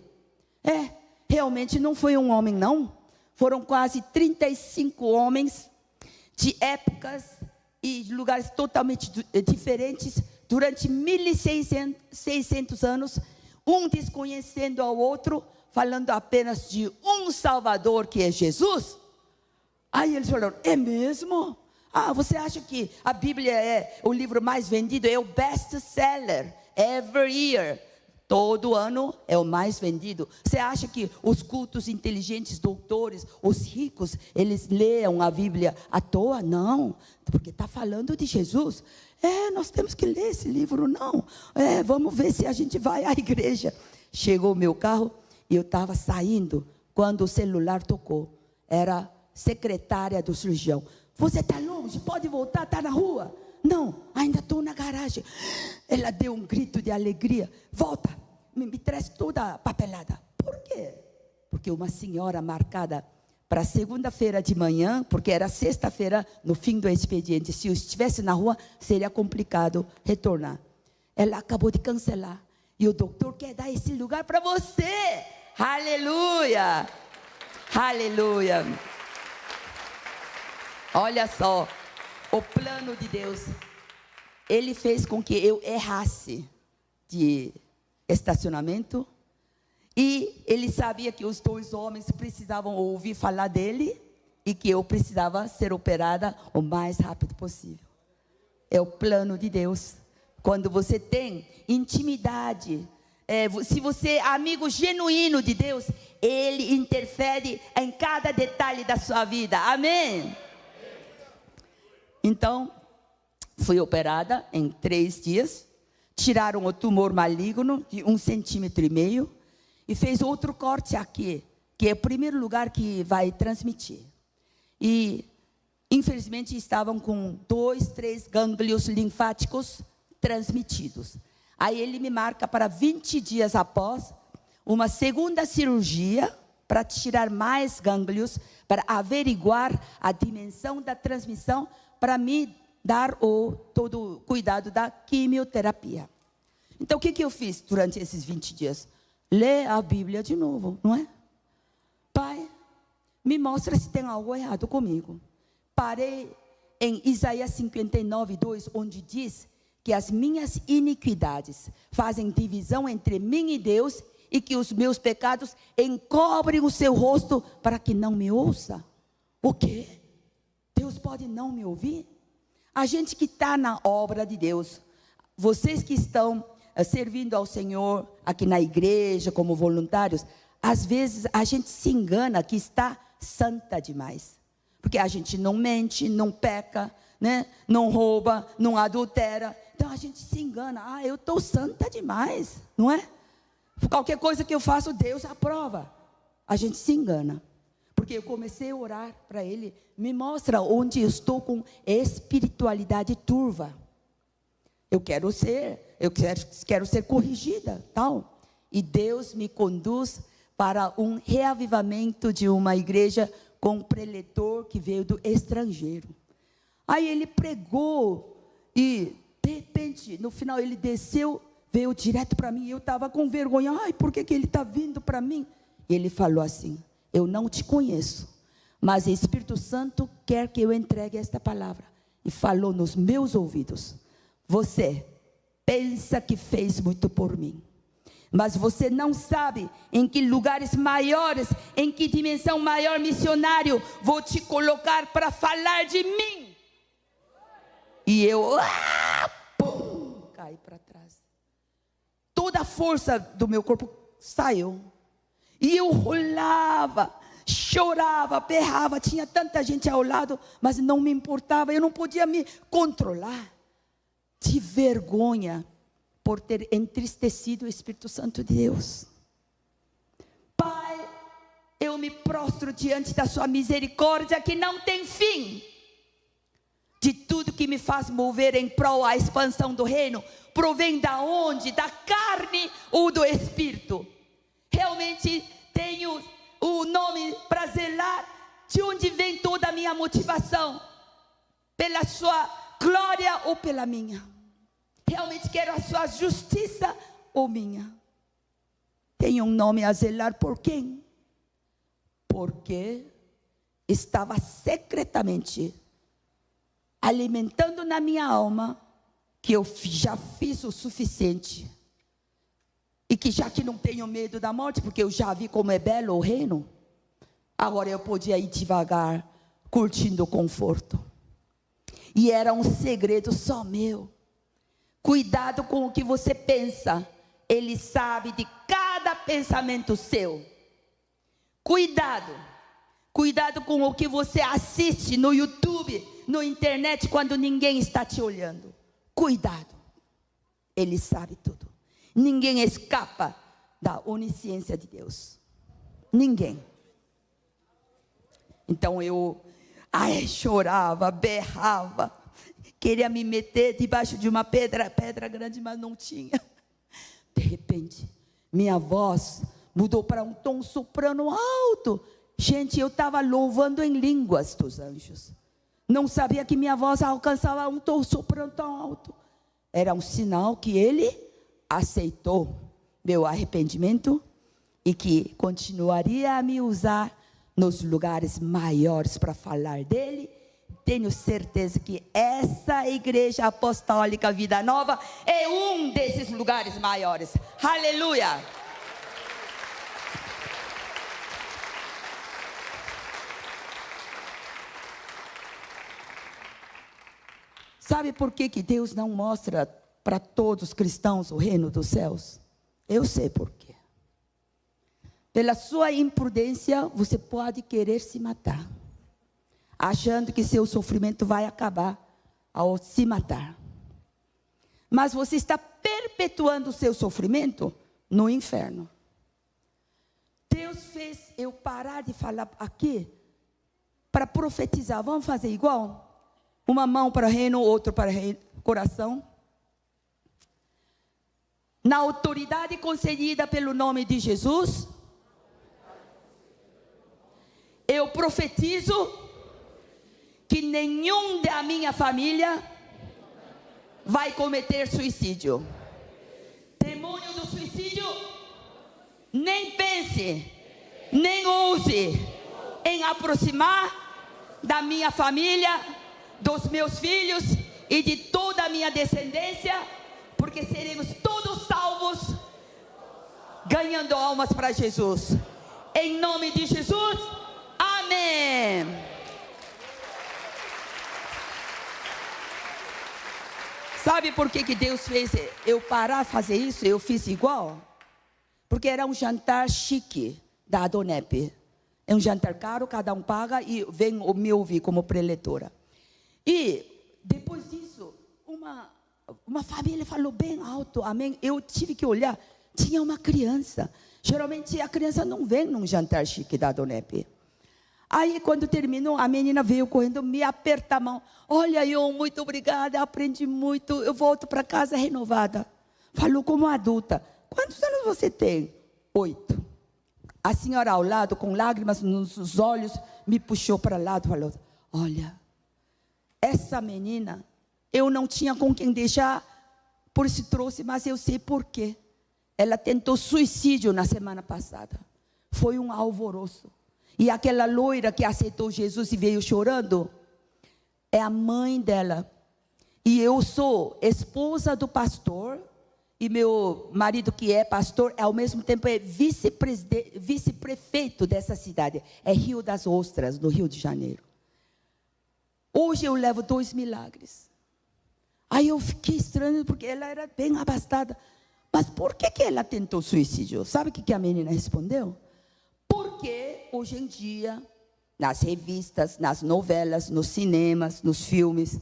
Realmente não foi um homem não, foram quase 35 homens, de épocas e lugares totalmente diferentes, durante 1.600 anos, um desconhecendo ao outro, falando apenas de um Salvador, que é Jesus. Aí eles falaram, é mesmo? Você acha que a Bíblia é o livro mais vendido? É o best-seller, every year. Todo ano é o mais vendido. Você acha que os cultos inteligentes, doutores, os ricos, eles leiam a Bíblia à toa? Não, porque está falando de Jesus. Nós temos que ler esse livro, não. Vamos ver se a gente vai à igreja. Chegou o meu carro e eu estava saindo quando o celular tocou. Era a secretária do cirurgião. Você está longe, pode voltar, está na rua. Não, ainda estou na garagem. Ela deu um grito de alegria. Volta, me traz toda a papelada. Por quê? Porque uma senhora marcada para segunda-feira de manhã, porque era sexta-feira no fim do expediente. Se eu estivesse na rua, seria complicado retornar. Ela acabou de cancelar. E o doutor quer dar esse lugar para você. Aleluia! Aleluia! Olha só. O plano de Deus, Ele fez com que eu errasse de estacionamento. E Ele sabia que os 2 homens precisavam ouvir falar dEle. E que eu precisava ser operada o mais rápido possível. É o plano de Deus. Quando você tem intimidade, se você é amigo genuíno de Deus, Ele interfere em cada detalhe da sua vida. Amém? Então, fui operada em 3 dias, tiraram o tumor maligno de 1,5 centímetro e fez outro corte aqui, que é o primeiro lugar que vai transmitir. E, infelizmente, estavam com 2, 3 gânglios linfáticos transmitidos. Aí ele me marca para 20 dias após uma segunda cirurgia para tirar mais gânglios, para averiguar a dimensão da transmissão, para me dar todo o cuidado da quimioterapia. Então, o que eu fiz durante esses 20 dias? Ler a Bíblia de novo, não é? Pai, me mostra se tem algo errado comigo. Parei em Isaías 59, 2, onde diz que as minhas iniquidades fazem divisão entre mim e Deus e que os meus pecados encobrem o seu rosto para que não me ouça. O quê? Deus pode não me ouvir? A gente que está na obra de Deus, vocês que estão servindo ao Senhor aqui na igreja como voluntários, às vezes a gente se engana que está santa demais, porque a gente não mente, não peca, né? Não rouba, não adultera. Então a gente se engana, eu estou santa demais, não é? Qualquer coisa que eu faço, Deus aprova. A gente se engana. Porque eu comecei a orar para Ele, me mostra onde eu estou com espiritualidade turva. Eu quero ser corrigida, tal. E Deus me conduz para um reavivamento de uma igreja com um preletor que veio do estrangeiro. Aí ele pregou e, de repente, no final ele desceu veio direto para mim. Eu estava com vergonha. Ai, por que ele está vindo para mim? E ele falou assim: eu não te conheço, mas o Espírito Santo quer que eu entregue esta palavra. E falou nos meus ouvidos: você pensa que fez muito por mim, mas você não sabe em que lugares maiores, em que dimensão maior missionário vou te colocar para falar de mim. E eu pum, caí para trás. Toda a força do meu corpo saiu. E eu rolava, chorava, berrava. Tinha tanta gente ao lado, mas não me importava. Eu não podia me controlar. De vergonha por ter entristecido o Espírito Santo de Deus. Pai, eu me prostro diante da sua misericórdia que não tem fim. De tudo que me faz mover em prol à expansão do reino, provém da onde? Da carne ou do Espírito? Realmente tenho o nome para zelar. De onde vem toda a minha motivação? Pela sua glória ou pela minha? Realmente quero a sua justiça ou minha? Tenho um nome a zelar por quem? Porque estava secretamente alimentando na minha alma que eu já fiz o suficiente. E que já que não tenho medo da morte, porque eu já vi como é belo o reino, agora eu podia ir devagar, curtindo o conforto. E era um segredo só meu. Cuidado com o que você pensa. Ele sabe de cada pensamento seu. Cuidado. Cuidado com o que você assiste no YouTube, no internet, quando ninguém está te olhando. Cuidado. Ele sabe tudo. Ninguém escapa da onisciência de Deus. Ninguém. Então eu chorava, berrava, queria me meter debaixo de uma pedra grande, mas não tinha. De repente, minha voz mudou para um tom soprano alto. Gente, eu estava louvando em línguas dos anjos. Não sabia que minha voz alcançava um tom soprano tão alto. Era um sinal que ele aceitou meu arrependimento e que continuaria a me usar nos lugares maiores para falar dele. Tenho certeza que essa igreja apostólica Vida Nova é um desses lugares maiores. Aleluia! Sabe por que Deus não mostra para todos os cristãos o reino dos céus? Eu sei por quê. Pela sua imprudência, você pode querer se matar, achando que seu sofrimento vai acabar ao se matar. Mas você está perpetuando o seu sofrimento no inferno. Deus fez eu parar de falar aqui para profetizar. Vamos fazer igual? Uma mão para o reino, outra para o coração. Na autoridade concedida pelo nome de Jesus, eu profetizo que nenhum da minha família vai cometer suicídio. Demônio do suicídio, nem pense, nem ouse em aproximar da minha família, dos meus filhos e de toda a minha descendência, porque seremos todos salvos, ganhando almas para Jesus. Em nome de Jesus, amém. Sabe por que Deus fez eu parar de fazer isso? Eu fiz igual. Porque era um jantar chique da Adonep. É um jantar caro, cada um paga e vem me ouvir como preletora. E depois disso, uma família falou bem alto, amém. Eu tive que olhar, tinha uma criança. Geralmente a criança não vem num jantar chique da Adonep. Aí quando terminou, a menina veio correndo, me aperta a mão. Olha, eu muito obrigada, aprendi muito, eu volto para casa renovada. Falou como adulta. Quantos anos você tem? 8. A senhora ao lado, com lágrimas nos olhos, me puxou para lá e falou: olha, essa menina, eu não tinha com quem deixar por isso trouxe, mas eu sei por quê. Ela tentou suicídio na semana passada. Foi um alvoroço. E aquela loira que aceitou Jesus e veio chorando, é a mãe dela. E eu sou esposa do pastor, e meu marido, que é pastor, ao mesmo tempo é vice-prefeito dessa cidade. É Rio das Ostras, no Rio de Janeiro. Hoje eu levo 2 milagres. Aí eu fiquei estranho, porque ela era bem abastada. Mas por que ela tentou suicídio? Sabe o que a menina respondeu? Porque hoje em dia, nas revistas, nas novelas, nos cinemas, nos filmes,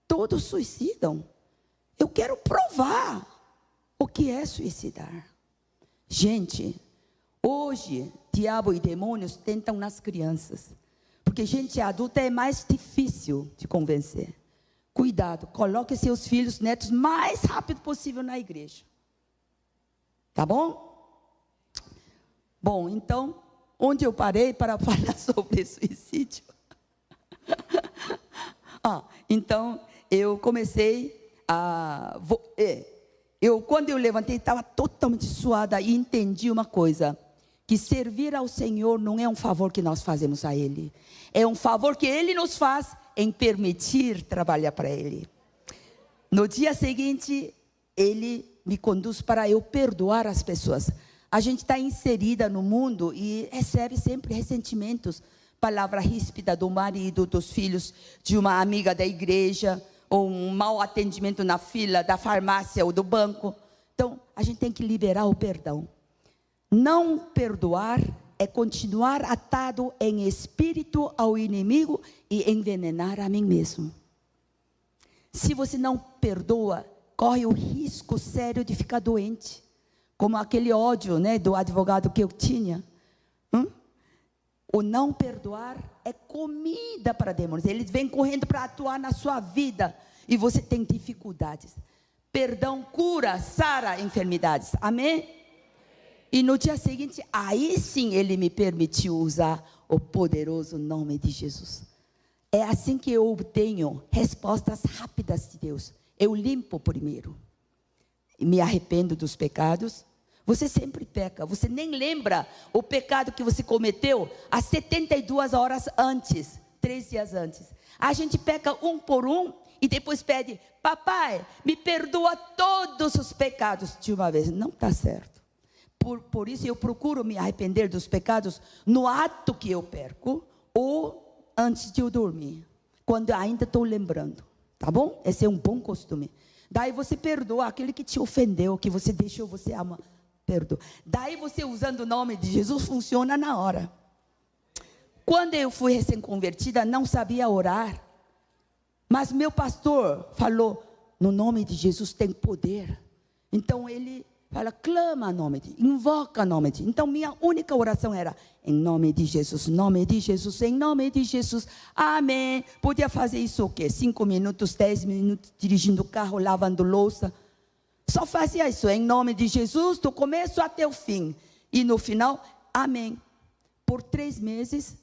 todos suicidam. Eu quero provar o que é suicidar. Gente, hoje, diabo e demônios tentam nas crianças. Porque gente adulta é mais difícil de convencer. Cuidado, coloque seus filhos, netos, mais rápido possível na igreja. Tá bom? Bom, então, onde eu parei para falar sobre suicídio? Então, eu comecei a... quando eu levantei, estava totalmente suada e entendi uma coisa. Que servir ao Senhor não é um favor que nós fazemos a Ele. É um favor que Ele nos faz em permitir trabalhar para Ele. No dia seguinte, Ele me conduz para eu perdoar as pessoas. A gente está inserida no mundo e recebe sempre ressentimentos. Palavra ríspida do marido, dos filhos, de uma amiga da igreja, ou um mau atendimento na fila da farmácia ou do banco. Então, a gente tem que liberar o perdão. Não perdoar é continuar atado em espírito ao inimigo e envenenar a mim mesmo. Se você não perdoa, corre o risco sério de ficar doente. Como aquele ódio, do advogado que eu tinha. O não perdoar é comida para demônios. Eles vêm correndo para atuar na sua vida. E você tem dificuldades. Perdão cura, sara enfermidades. Amém? E no dia seguinte, aí sim Ele me permitiu usar o poderoso nome de Jesus. É assim que eu obtenho respostas rápidas de Deus. Eu limpo primeiro. Me arrependo dos pecados. Você sempre peca. Você nem lembra o pecado que você cometeu há 72 horas antes. 3 dias antes. A gente peca um por um e depois pede: papai, me perdoa todos os pecados de uma vez. Não está certo. Por isso eu procuro me arrepender dos pecados no ato que eu perco ou antes de eu dormir, quando ainda estou lembrando, tá bom? Esse é um bom costume. Daí você perdoa aquele que te ofendeu, que você deixou, você ama, perdoa. Daí você, usando o nome de Jesus, funciona na hora. Quando eu fui recém-convertida, não sabia orar, mas meu pastor falou: no nome de Jesus tem poder. Então ele fala: clama nome de, invoca nome de. Então minha única oração era: em nome de Jesus, nome de Jesus, em nome de Jesus, amém. Podia fazer isso o quê? 5 minutos, 10 minutos, dirigindo o carro, lavando louça. Só fazia isso, em nome de Jesus, do começo até o fim. E no final, amém. Por 3 meses,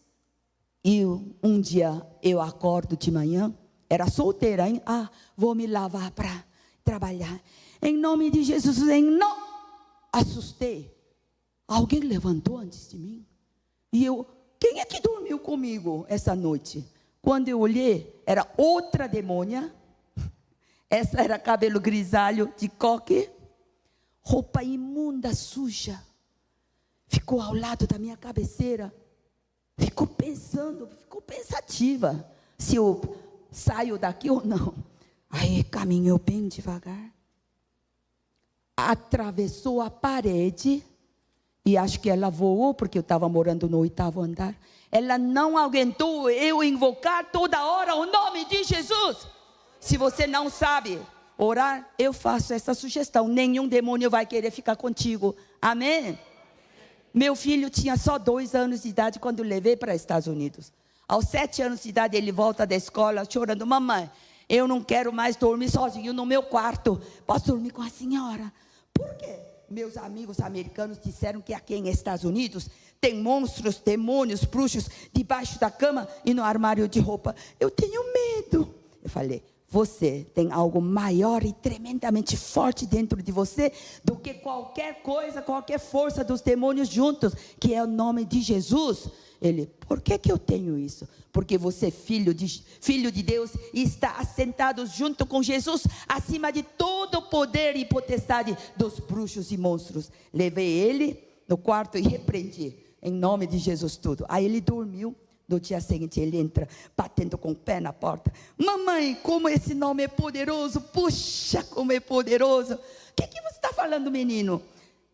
e um dia eu acordo de manhã, era solteira, hein? Vou me lavar para trabalhar. Em nome de Jesus, assustei. Alguém levantou antes de mim. E quem é que dormiu comigo essa noite? Quando eu olhei, era outra demônia. Essa era cabelo grisalho de coque, roupa imunda, suja. Ficou ao lado da minha cabeceira. Ficou pensativa. Se eu saio daqui ou não. Aí caminhou bem devagar. Atravessou a parede. E acho que ela voou, porque eu estava morando no 8º andar. Ela não aguentou eu invocar toda hora o nome de Jesus. Se você não sabe orar, eu faço essa sugestão: nenhum demônio vai querer ficar contigo. Amém? Meu filho tinha só 2 anos de idade quando eu levei para os Estados Unidos. Aos 7 anos de idade ele volta da escola chorando: mamãe, eu não quero mais dormir sozinho no meu quarto. Posso dormir com a senhora? Por quê? Meus amigos americanos disseram que aqui nos Estados Unidos tem monstros, demônios, bruxos debaixo da cama e no armário de roupa. Eu tenho medo. Eu falei: você tem algo maior e tremendamente forte dentro de você do que qualquer coisa, qualquer força dos demônios juntos, que é o nome de Jesus. Ele, por que eu tenho isso? Porque você é filho de Deus e está assentado junto com Jesus, acima de todo o poder e potestade dos bruxos e monstros. Levei ele no quarto e repreendi, em nome de Jesus, tudo. Aí ele dormiu. No dia seguinte ele entra, batendo com o pé na porta. Mamãe, como esse nome é poderoso. Puxa, como é poderoso. O que você está falando, menino?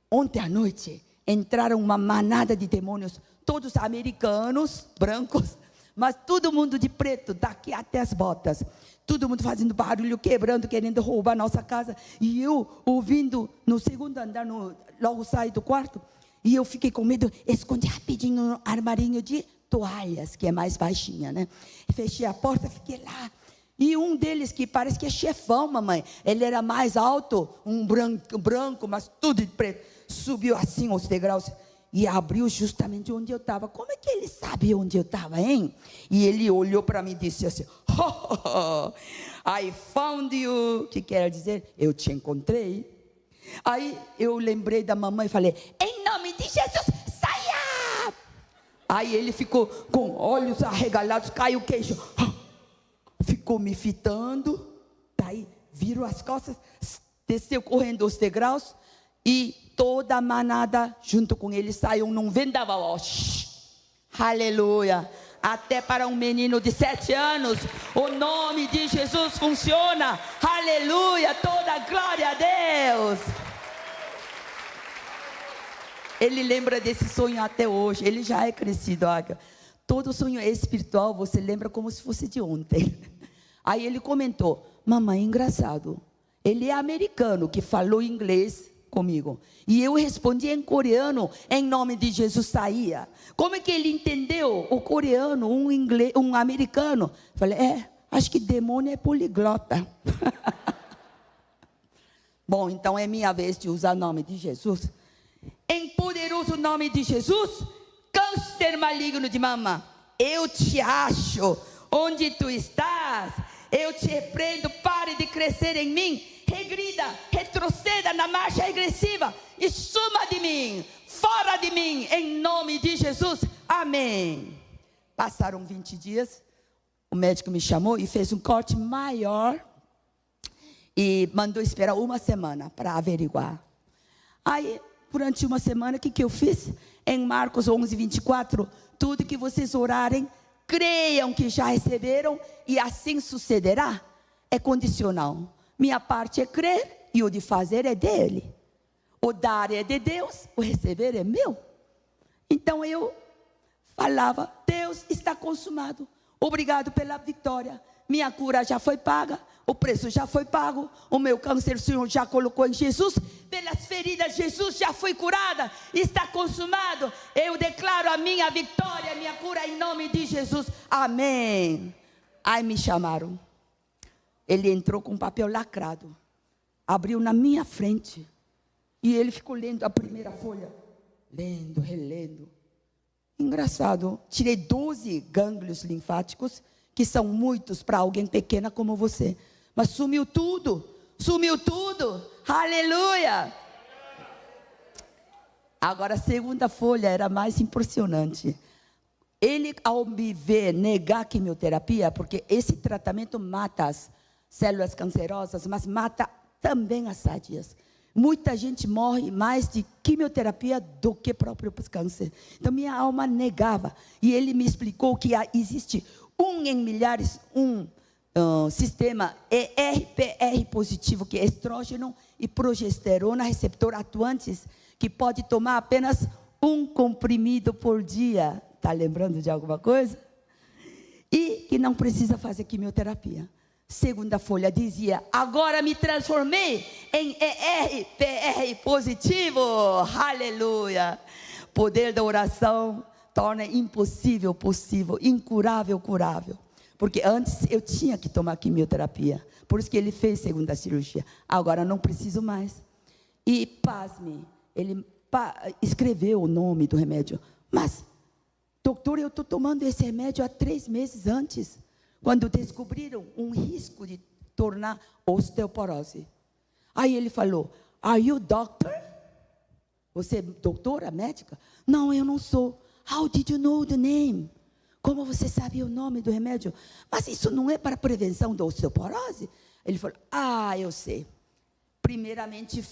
Ontem à noite entraram uma manada de demônios, todos americanos, brancos, mas todo mundo de preto, daqui até as botas. Todo mundo fazendo barulho, quebrando, querendo roubar nossa casa. E eu ouvindo no segundo andar, logo saí do quarto. E eu fiquei com medo, escondi rapidinho no armarinho de toalhas, que é mais baixinha, né? Fechei a porta, fiquei lá. E um deles, que parece que é chefão, mamãe, ele era mais alto, um branco, mas tudo de preto, subiu assim os degraus e abriu justamente onde eu estava. Como é que ele sabe onde eu estava, hein? E ele olhou para mim e disse assim, I found you. Que quer dizer, eu te encontrei. Aí eu lembrei da mamãe e falei, em nome de Jesus, saia! Aí ele ficou com olhos arregalados, caiu o queixo, ficou me fitando. Daí virou as costas, desceu correndo os degraus, e toda a manada junto com ele saiu num vendaval. Aleluia! Até para um menino de 7 anos, o nome de Jesus funciona. Aleluia, toda glória a Deus. Ele lembra desse sonho até hoje. Ele já é crescido. Todo sonho espiritual você lembra como se fosse de ontem. Aí ele comentou, mamãe, engraçado, ele é americano que falou inglês comigo, e eu respondi em coreano, em nome de Jesus, saía. Como é que ele entendeu o coreano, um americano? Falei, acho que demônio é poliglota. Bom, então é minha vez de usar o nome de Jesus. Em poderoso nome de Jesus, câncer maligno de mama, eu te acho, onde tu estás, eu te repreendo, pare de crescer em mim, regrida, retroceda na marcha regressiva e suma de mim, fora de mim, em nome de Jesus, amém. Passaram 20 dias, o médico me chamou e fez um corte maior e mandou esperar 1 semana para averiguar. Aí, durante 1 semana, o que eu fiz? Em Marcos 11, 24, tudo que vocês orarem, creiam que já receberam e assim sucederá. É condicional. Minha parte é crer e o de fazer é dele. O dar é de Deus, o receber é meu. Então eu falava, Deus está consumado. Obrigado pela vitória. Minha cura já foi paga, o preço já foi pago, o meu câncer o Senhor já colocou em Jesus, pelas feridas Jesus já foi curada, está consumado. Eu declaro a minha vitória, a minha cura em nome de Jesus, amém. Aí me chamaram, ele entrou com um papel lacrado, abriu na minha frente, e ele ficou lendo a primeira folha, lendo, relendo. Engraçado, tirei 12 gânglios linfáticos, que são muitos para alguém pequena como você, mas sumiu tudo, aleluia. Agora a segunda folha era mais impressionante. Ele, ao me ver negar a quimioterapia, porque esse tratamento mata as células cancerosas, mas mata também as sadias. Muita gente morre mais de quimioterapia do que próprio câncer. Então minha alma negava, e ele me explicou que existe em milhares, sistema ERPR positivo, que é estrógeno e progesterona receptor atuantes, que pode tomar apenas um comprimido por dia. Está lembrando de alguma coisa? E que não precisa fazer quimioterapia. Segunda folha dizia, agora me transformei em ERPR positivo, aleluia. Poder da oração torna impossível possível, incurável curável. Porque antes eu tinha que tomar quimioterapia, por isso que ele fez segunda cirurgia. Agora não preciso mais. E pasme, ele escreveu o nome do remédio. Mas, doutor, eu estou tomando esse remédio há 3 meses antes, quando descobriram um risco de tornar osteoporose. Aí ele falou: Are you doctor? Você é doutora, médica? Não, eu não sou. How did you know the name? Como você sabia o nome do remédio? Mas isso não é para prevenção da osteoporose? Ele falou: eu sei. Primeiramente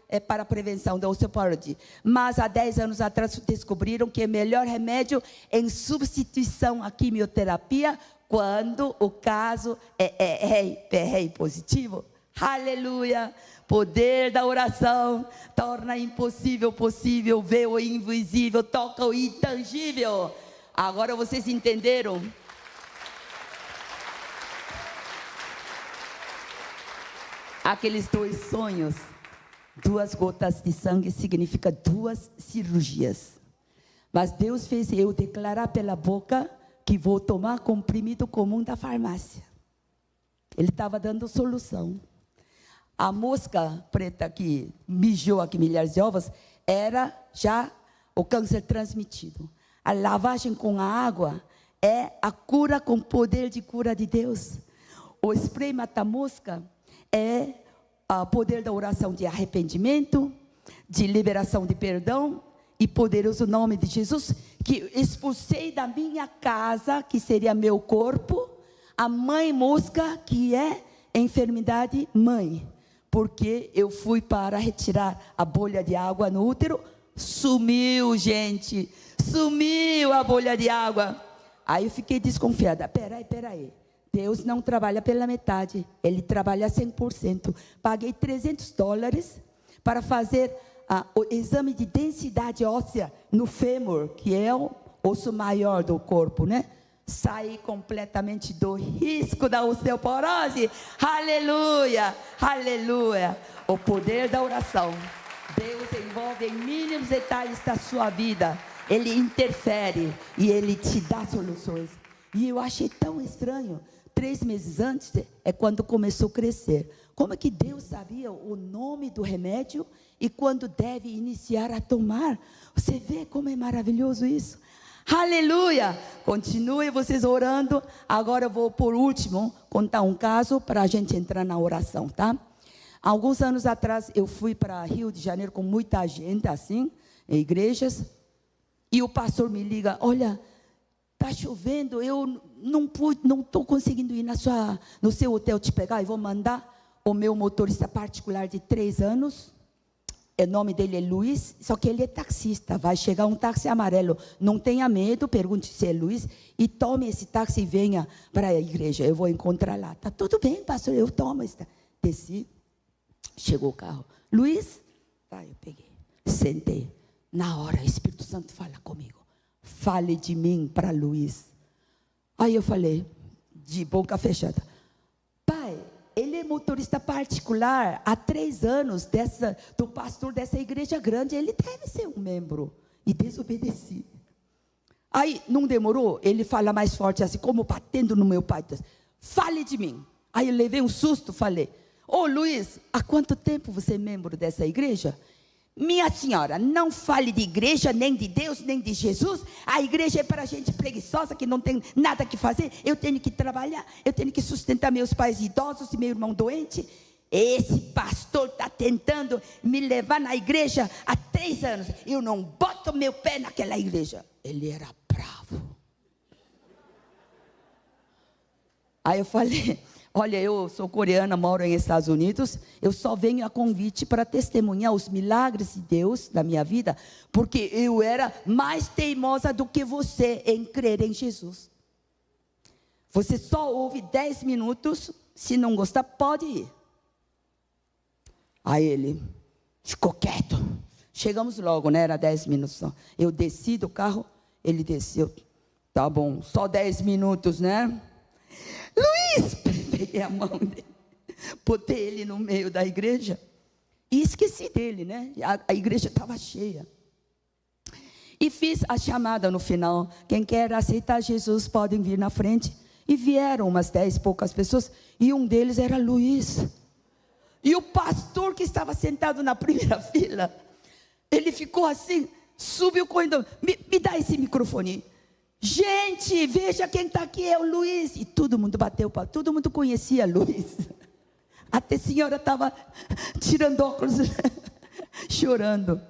é para a prevenção da osteoporose. Mas há 10 anos atrás descobriram que é melhor remédio em substituição à quimioterapia quando o caso é positivo. Aleluia! Poder da oração torna impossível possível, vê o invisível, toca o intangível. Agora vocês entenderam? Aqueles 2 sonhos, 2 gotas de sangue significa 2 cirurgias. Mas Deus fez eu declarar pela boca que vou tomar comprimido comum da farmácia. Ele estava dando solução. A mosca preta que mijou aqui milhares de ovos era já o câncer transmitido. A lavagem com a água é a cura com poder de cura de Deus. O spray mata-mosca é o poder da oração de arrependimento, de liberação de perdão e poderoso nome de Jesus, que expulsei da minha casa, que seria meu corpo, a mãe mosca, que é enfermidade mãe. Porque eu fui para retirar a bolha de água no útero, sumiu, gente, sumiu a bolha de água. Aí eu fiquei desconfiada. Peraí, Deus não trabalha pela metade, Ele trabalha 100%. Paguei $300 para fazer o exame de densidade óssea no fêmur, que é o osso maior do corpo, né? Saí completamente do risco da osteoporose. Aleluia, aleluia. O poder da oração. Deus envolve em mínimos detalhes da sua vida. Ele interfere e Ele te dá soluções. E eu achei tão estranho. 3 meses antes é quando começou a crescer. Como é que Deus sabia o nome do remédio e quando deve iniciar a tomar? Você vê como é maravilhoso isso? Aleluia! Continue vocês orando. Agora eu vou, por último, contar um caso para a gente entrar na oração, tá? Alguns anos atrás, eu fui para Rio de Janeiro com muita gente, assim, em igrejas. E o pastor me liga: olha, está chovendo, eu não estou conseguindo ir no seu hotel te pegar. E vou mandar o meu motorista particular de 3 anos. O nome dele é Luiz, só que ele é taxista. Vai chegar um táxi amarelo. Não tenha medo, pergunte se é Luiz. E tome esse táxi e venha para a igreja. Eu vou encontrar lá. Tá tudo bem, pastor, eu tomo. Desci, chegou o carro. Luiz? Tá, eu peguei. Sentei. Na hora, o Espírito Santo fala comigo. Fale de mim para Luiz. Aí eu falei, de boca fechada: pai, ele é motorista particular há 3 anos do pastor dessa igreja grande. Ele deve ser um membro. E desobedeci. Aí não demorou, ele fala mais forte assim, como batendo no meu pai: fale de mim. Aí eu levei um susto, falei: ô Luiz, há quanto tempo você é membro dessa igreja? Minha senhora, não fale de igreja, nem de Deus, nem de Jesus. A igreja é para gente preguiçosa, que não tem nada que fazer. Eu tenho que trabalhar, eu tenho que sustentar meus pais idosos e meu irmão doente. Esse pastor está tentando me levar na igreja há 3 anos. Eu não boto meu pé naquela igreja. Ele era bravo. Aí eu falei: olha, eu sou coreana, moro nos Estados Unidos. Eu só venho a convite para testemunhar os milagres de Deus na minha vida, porque eu era mais teimosa do que você em crer em Jesus. Você só ouve 10 minutos, se não gostar, pode ir. Aí ele ficou quieto. Chegamos logo, né? Era 10 minutos só. Eu desci do carro, ele desceu. Tá bom, só 10 minutos, né? Luiz! Peguei a mão dele, botei ele no meio da igreja e esqueci dele, né? A igreja estava cheia. E fiz a chamada no final: quem quer aceitar Jesus podem vir na frente. E vieram umas 10 poucas pessoas, e um deles era Luiz. E o pastor que estava sentado na primeira fila, ele ficou assim, subiu correndo: me dá esse microfone. Gente, veja quem está aqui, é o Luiz. E todo mundo bateu palma, todo mundo conhecia Luiz. Até a senhora estava tirando óculos, chorando.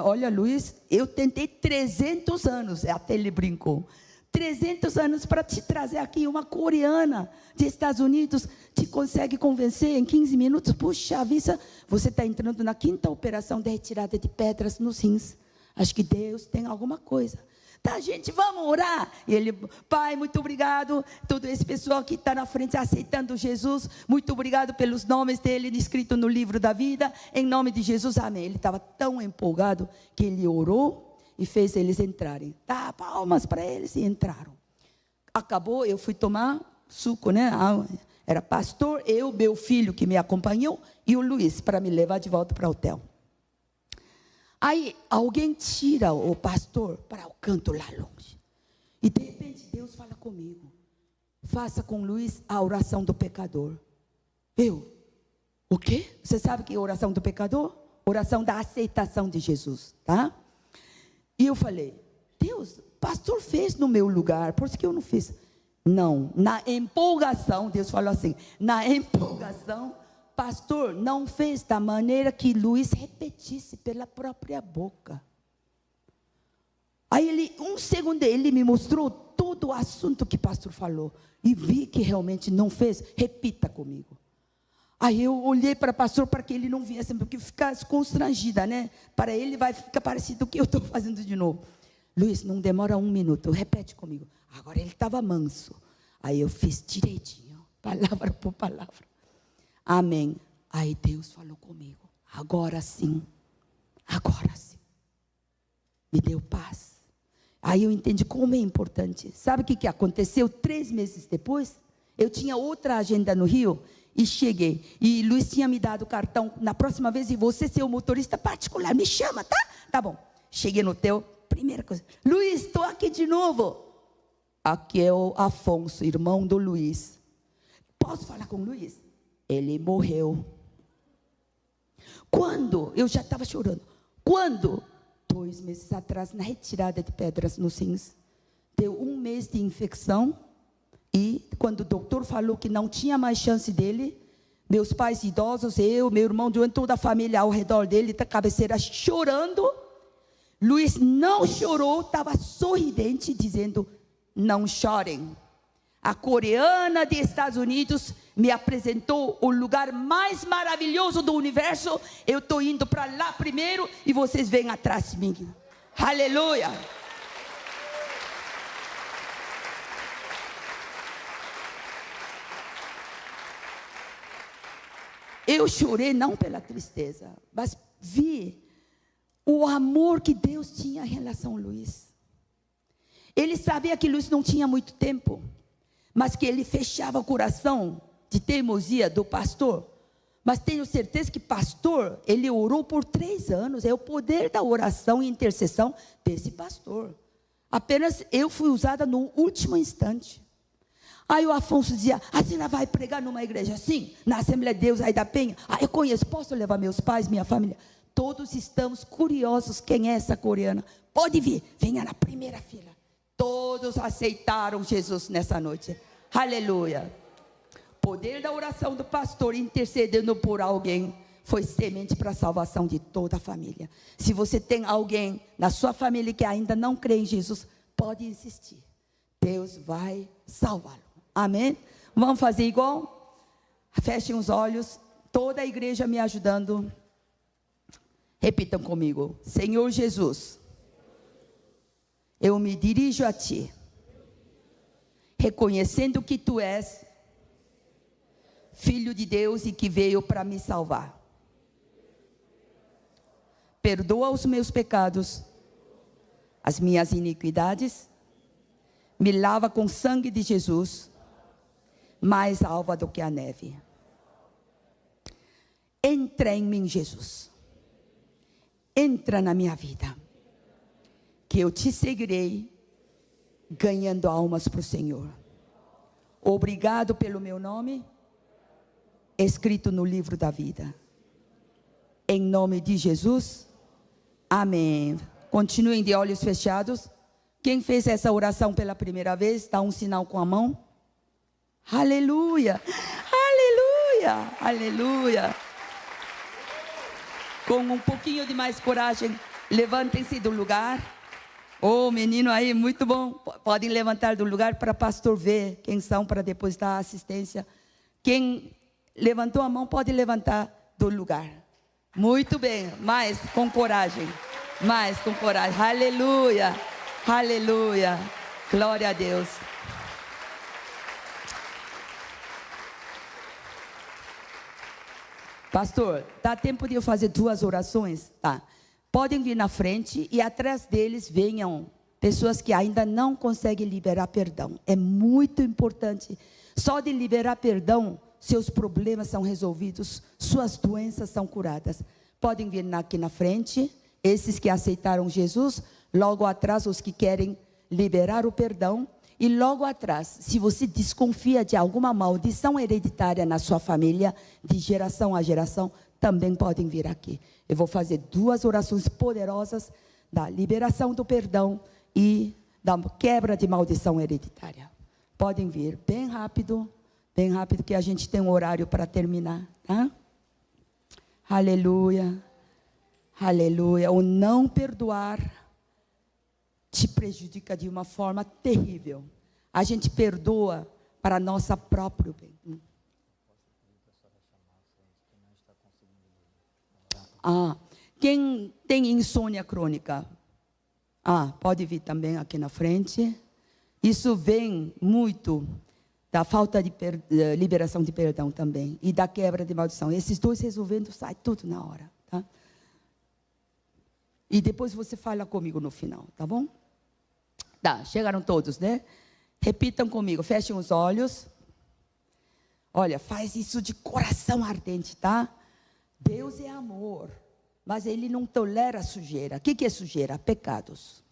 Olha, Luiz, eu tentei 300 anos, até ele brincou. 300 anos para te trazer aqui, uma coreana dos Estados Unidos, te consegue convencer em 15 minutos? Puxa vida, você está entrando na 5ª operação de retirada de pedras nos rins. Acho que Deus tem alguma coisa. Tá, gente, vamos orar. E ele, Pai, muito obrigado. Todo esse pessoal que está na frente aceitando Jesus, muito obrigado pelos nomes dele escritos no livro da vida. Em nome de Jesus, amém. Ele estava tão empolgado que ele orou e fez eles entrarem. Tá, palmas para eles e entraram. Acabou, eu fui tomar suco, né? Era pastor, eu, meu filho que me acompanhou e o Luiz para me levar de volta para o hotel. Aí alguém tira o pastor para o canto lá longe. E de repente Deus fala comigo. Faça com Luiz a oração do pecador. O quê? Você sabe que é a oração do pecador? Oração da aceitação de Jesus, tá? E eu falei, Deus, o pastor fez no meu lugar, por isso que eu não fiz. Não, na empolgação, Deus falou assim, na empolgação, pastor não fez da maneira que Luiz repetisse pela própria boca. Aí um segundo, ele me mostrou todo o assunto que o pastor falou. E vi que realmente não fez. Repita comigo. Aí eu olhei para o pastor para que ele não viesse, porque ficasse constrangida, né? Para ele vai ficar parecido com o que eu estou fazendo de novo. Luiz, não demora 1 minuto, repete comigo. Agora ele estava manso. Aí eu fiz direitinho, palavra por palavra. Amém. Aí Deus falou comigo. Agora sim. Agora sim. Me deu paz. Aí eu entendi como é importante. Sabe o que aconteceu? 3 meses depois, eu tinha outra agenda no Rio e cheguei. E Luiz tinha me dado o cartão. Na próxima vez, e você ser o motorista particular, me chama, tá? Tá bom. Cheguei no hotel, primeira coisa. Luiz, estou aqui de novo. Aqui é o Afonso, irmão do Luiz. Posso falar com o Luiz? Ele morreu. Quando? Eu já estava chorando. Quando? 2 meses atrás, na retirada de pedras nos rins. Deu 1 mês de infecção. E quando o doutor falou que não tinha mais chance dele, meus pais idosos, eu, meu irmão, toda a família ao redor dele, da cabeceira, chorando. Luiz não chorou, estava sorridente, dizendo, não chorem. A coreana dos Estados Unidos me apresentou o lugar mais maravilhoso do universo. Eu estou indo para lá primeiro e vocês vêm atrás de mim. Aleluia! Eu chorei não pela tristeza, mas vi o amor que Deus tinha em relação a Luiz. Ele sabia que Luiz não tinha muito tempo, mas que ele fechava o coração de teimosia do pastor. Mas tenho certeza que pastor, ele orou por 3 anos. É o poder da oração e intercessão desse pastor. Apenas eu fui usada no último instante. Aí o Afonso dizia, a senhora vai pregar numa igreja assim? Na Assembleia de Deus aí da Penha? Eu conheço, posso levar meus pais, minha família? Todos estamos curiosos, quem é essa coreana? Pode vir, venha na primeira fila. Todos aceitaram Jesus nessa noite. Aleluia. Poder da oração do pastor intercedendo por alguém foi semente para a salvação de toda a família. Se você tem alguém na sua família que ainda não crê em Jesus, pode insistir. Deus vai salvá-lo. Amém? Vamos fazer igual? Fechem os olhos. Toda a igreja me ajudando. Repitam comigo. Senhor Jesus, eu me dirijo a Ti, reconhecendo que Tu és Filho de Deus e que veio para me salvar. Perdoa os meus pecados, as minhas iniquidades, me lava com o sangue de Jesus, mais alva do que a neve. Entra em mim, Jesus. Entra na minha vida, que eu Te seguirei, ganhando almas para o Senhor. Obrigado pelo meu nome, escrito no livro da vida. Em nome de Jesus, amém. Continuem de olhos fechados. Quem fez essa oração pela primeira vez, dá um sinal com a mão. Aleluia, aleluia, aleluia. Com um pouquinho de mais coragem, levantem-se do lugar. Oh, menino aí, muito bom. Podem levantar do lugar para o pastor ver quem são, para depois dar assistência. Quem levantou a mão pode levantar do lugar. Muito bem, mais com coragem. Mais com coragem. Aleluia, aleluia. Glória a Deus. Pastor, dá tempo de eu fazer 2 orações? Tá. Podem vir na frente e atrás deles venham pessoas que ainda não conseguem liberar perdão. É muito importante. Só de liberar perdão, seus problemas são resolvidos, suas doenças são curadas. Podem vir aqui na frente, esses que aceitaram Jesus, logo atrás os que querem liberar o perdão. E logo atrás, se você desconfia de alguma maldição hereditária na sua família, de geração a geração, também podem vir aqui. Eu vou fazer 2 orações poderosas da liberação do perdão e da quebra de maldição hereditária. Podem vir bem rápido que a gente tem um horário para terminar, tá? Aleluia, aleluia. O não perdoar te prejudica de uma forma terrível. A gente perdoa para nossa próprio bem. Quem tem insônia crônica? Pode vir também aqui na frente. Isso vem muito da falta de liberação de perdão também. E da quebra de maldição. Esses 2 resolvendo, sai tudo na hora. Tá? E depois você fala comigo no final, tá bom? Tá, chegaram todos, né? Repitam comigo, fechem os olhos. Olha, faz isso de coração ardente, tá? Deus é amor, mas Ele não tolera sujeira. O que é sujeira? Pecados.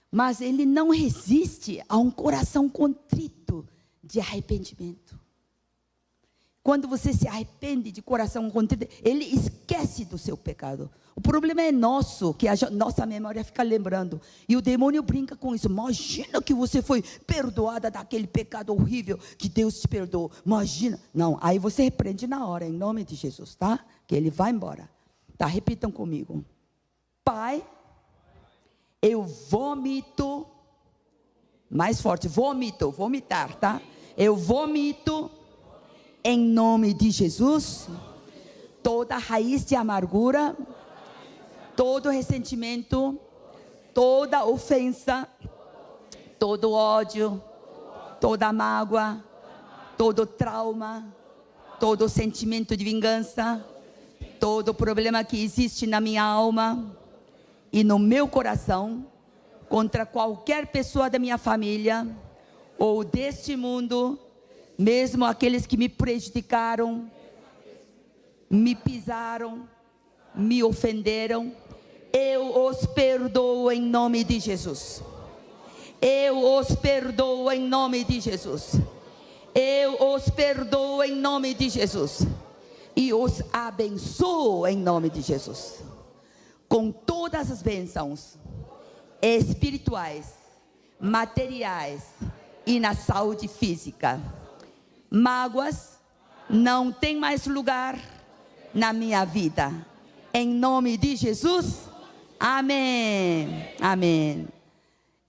Mas Ele não resiste a um coração contrito de arrependimento. Quando você se arrepende de coração contrito, Ele esquece do seu pecado. O problema é nosso, que a nossa memória fica lembrando. E o demônio brinca com isso. Imagina que você foi perdoada daquele pecado horrível que Deus te perdoou. Imagina. Não, aí você repreende na hora, em nome de Jesus, tá? Que ele vai embora. Tá, repitam comigo. Pai, eu vomito. Mais forte, vomitar, tá? Eu vomito, em nome de Jesus, toda raiz de amargura, todo ressentimento, toda ofensa, todo ódio, toda mágoa, todo trauma, todo sentimento de vingança, todo problema que existe na minha alma e no meu coração, contra qualquer pessoa da minha família ou deste mundo, mesmo aqueles que me prejudicaram, me pisaram, me ofenderam, eu os perdoo em nome de Jesus. Eu os perdoo em nome de Jesus. Eu os perdoo em nome de Jesus. E os abençoo em nome de Jesus. Com todas as bênçãos espirituais, materiais e na saúde física. Mágoas não tem mais lugar na minha vida. Em nome de Jesus, amém, amém.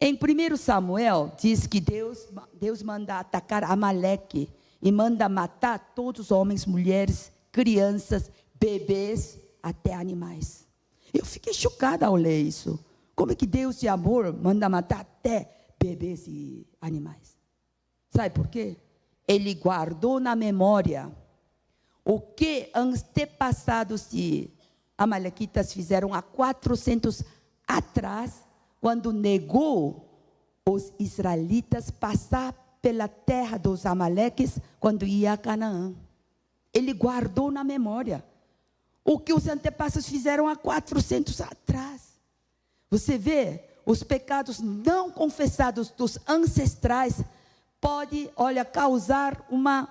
Em 1 Samuel, diz que Deus manda atacar Amaleque e manda matar todos os homens, mulheres, crianças, bebês, até animais. Eu fiquei chocada ao ler isso. Como é que Deus de amor manda matar até bebês e animais? Sabe por quê? Ele guardou na memória o que antepassados de amalequitas fizeram há 400 atrás, quando negou os israelitas passar pela terra dos amaleques, quando ia a Canaã. Ele guardou na memória o que os antepassados fizeram há 400 atrás. Você vê, os pecados não confessados dos ancestrais pode, causar uma,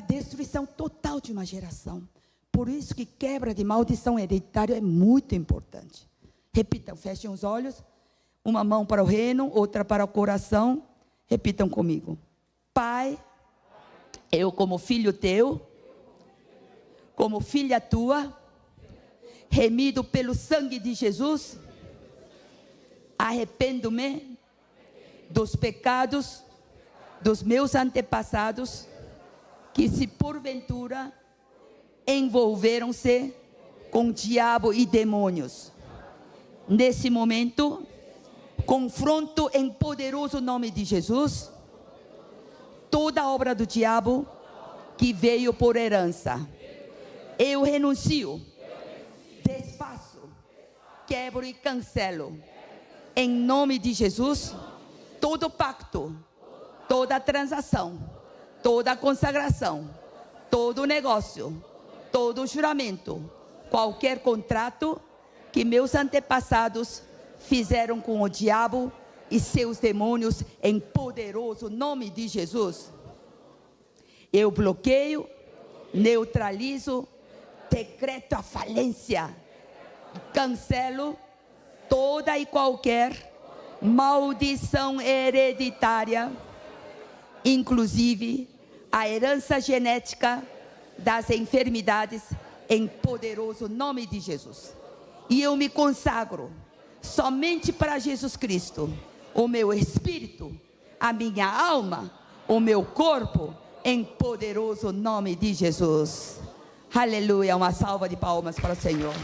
destruição total de uma geração. Por isso que quebra de maldição hereditária é muito importante. Repitam, fechem os olhos. Uma mão para o reino, outra para o coração. Repitam comigo. Pai, eu como filho teu, como filha tua, remido pelo sangue de Jesus, arrependo-me dos pecados dos meus antepassados, que se porventura envolveram-se com o diabo e demônios. Nesse momento, confronto em poderoso nome de Jesus toda a obra do diabo que veio por herança. Eu renuncio, desfaço, quebro e cancelo, em nome de Jesus, todo pacto, toda transação, toda consagração, todo negócio, todo juramento, qualquer contrato que meus antepassados fizeram com o diabo e seus demônios, em poderoso nome de Jesus. Eu bloqueio, neutralizo, decreto a falência, cancelo toda e qualquer maldição hereditária, inclusive a herança genética das enfermidades, em poderoso nome de Jesus. E eu me consagro somente para Jesus Cristo, o meu espírito, a minha alma, o meu corpo, em poderoso nome de Jesus. Aleluia, uma salva de palmas para o Senhor.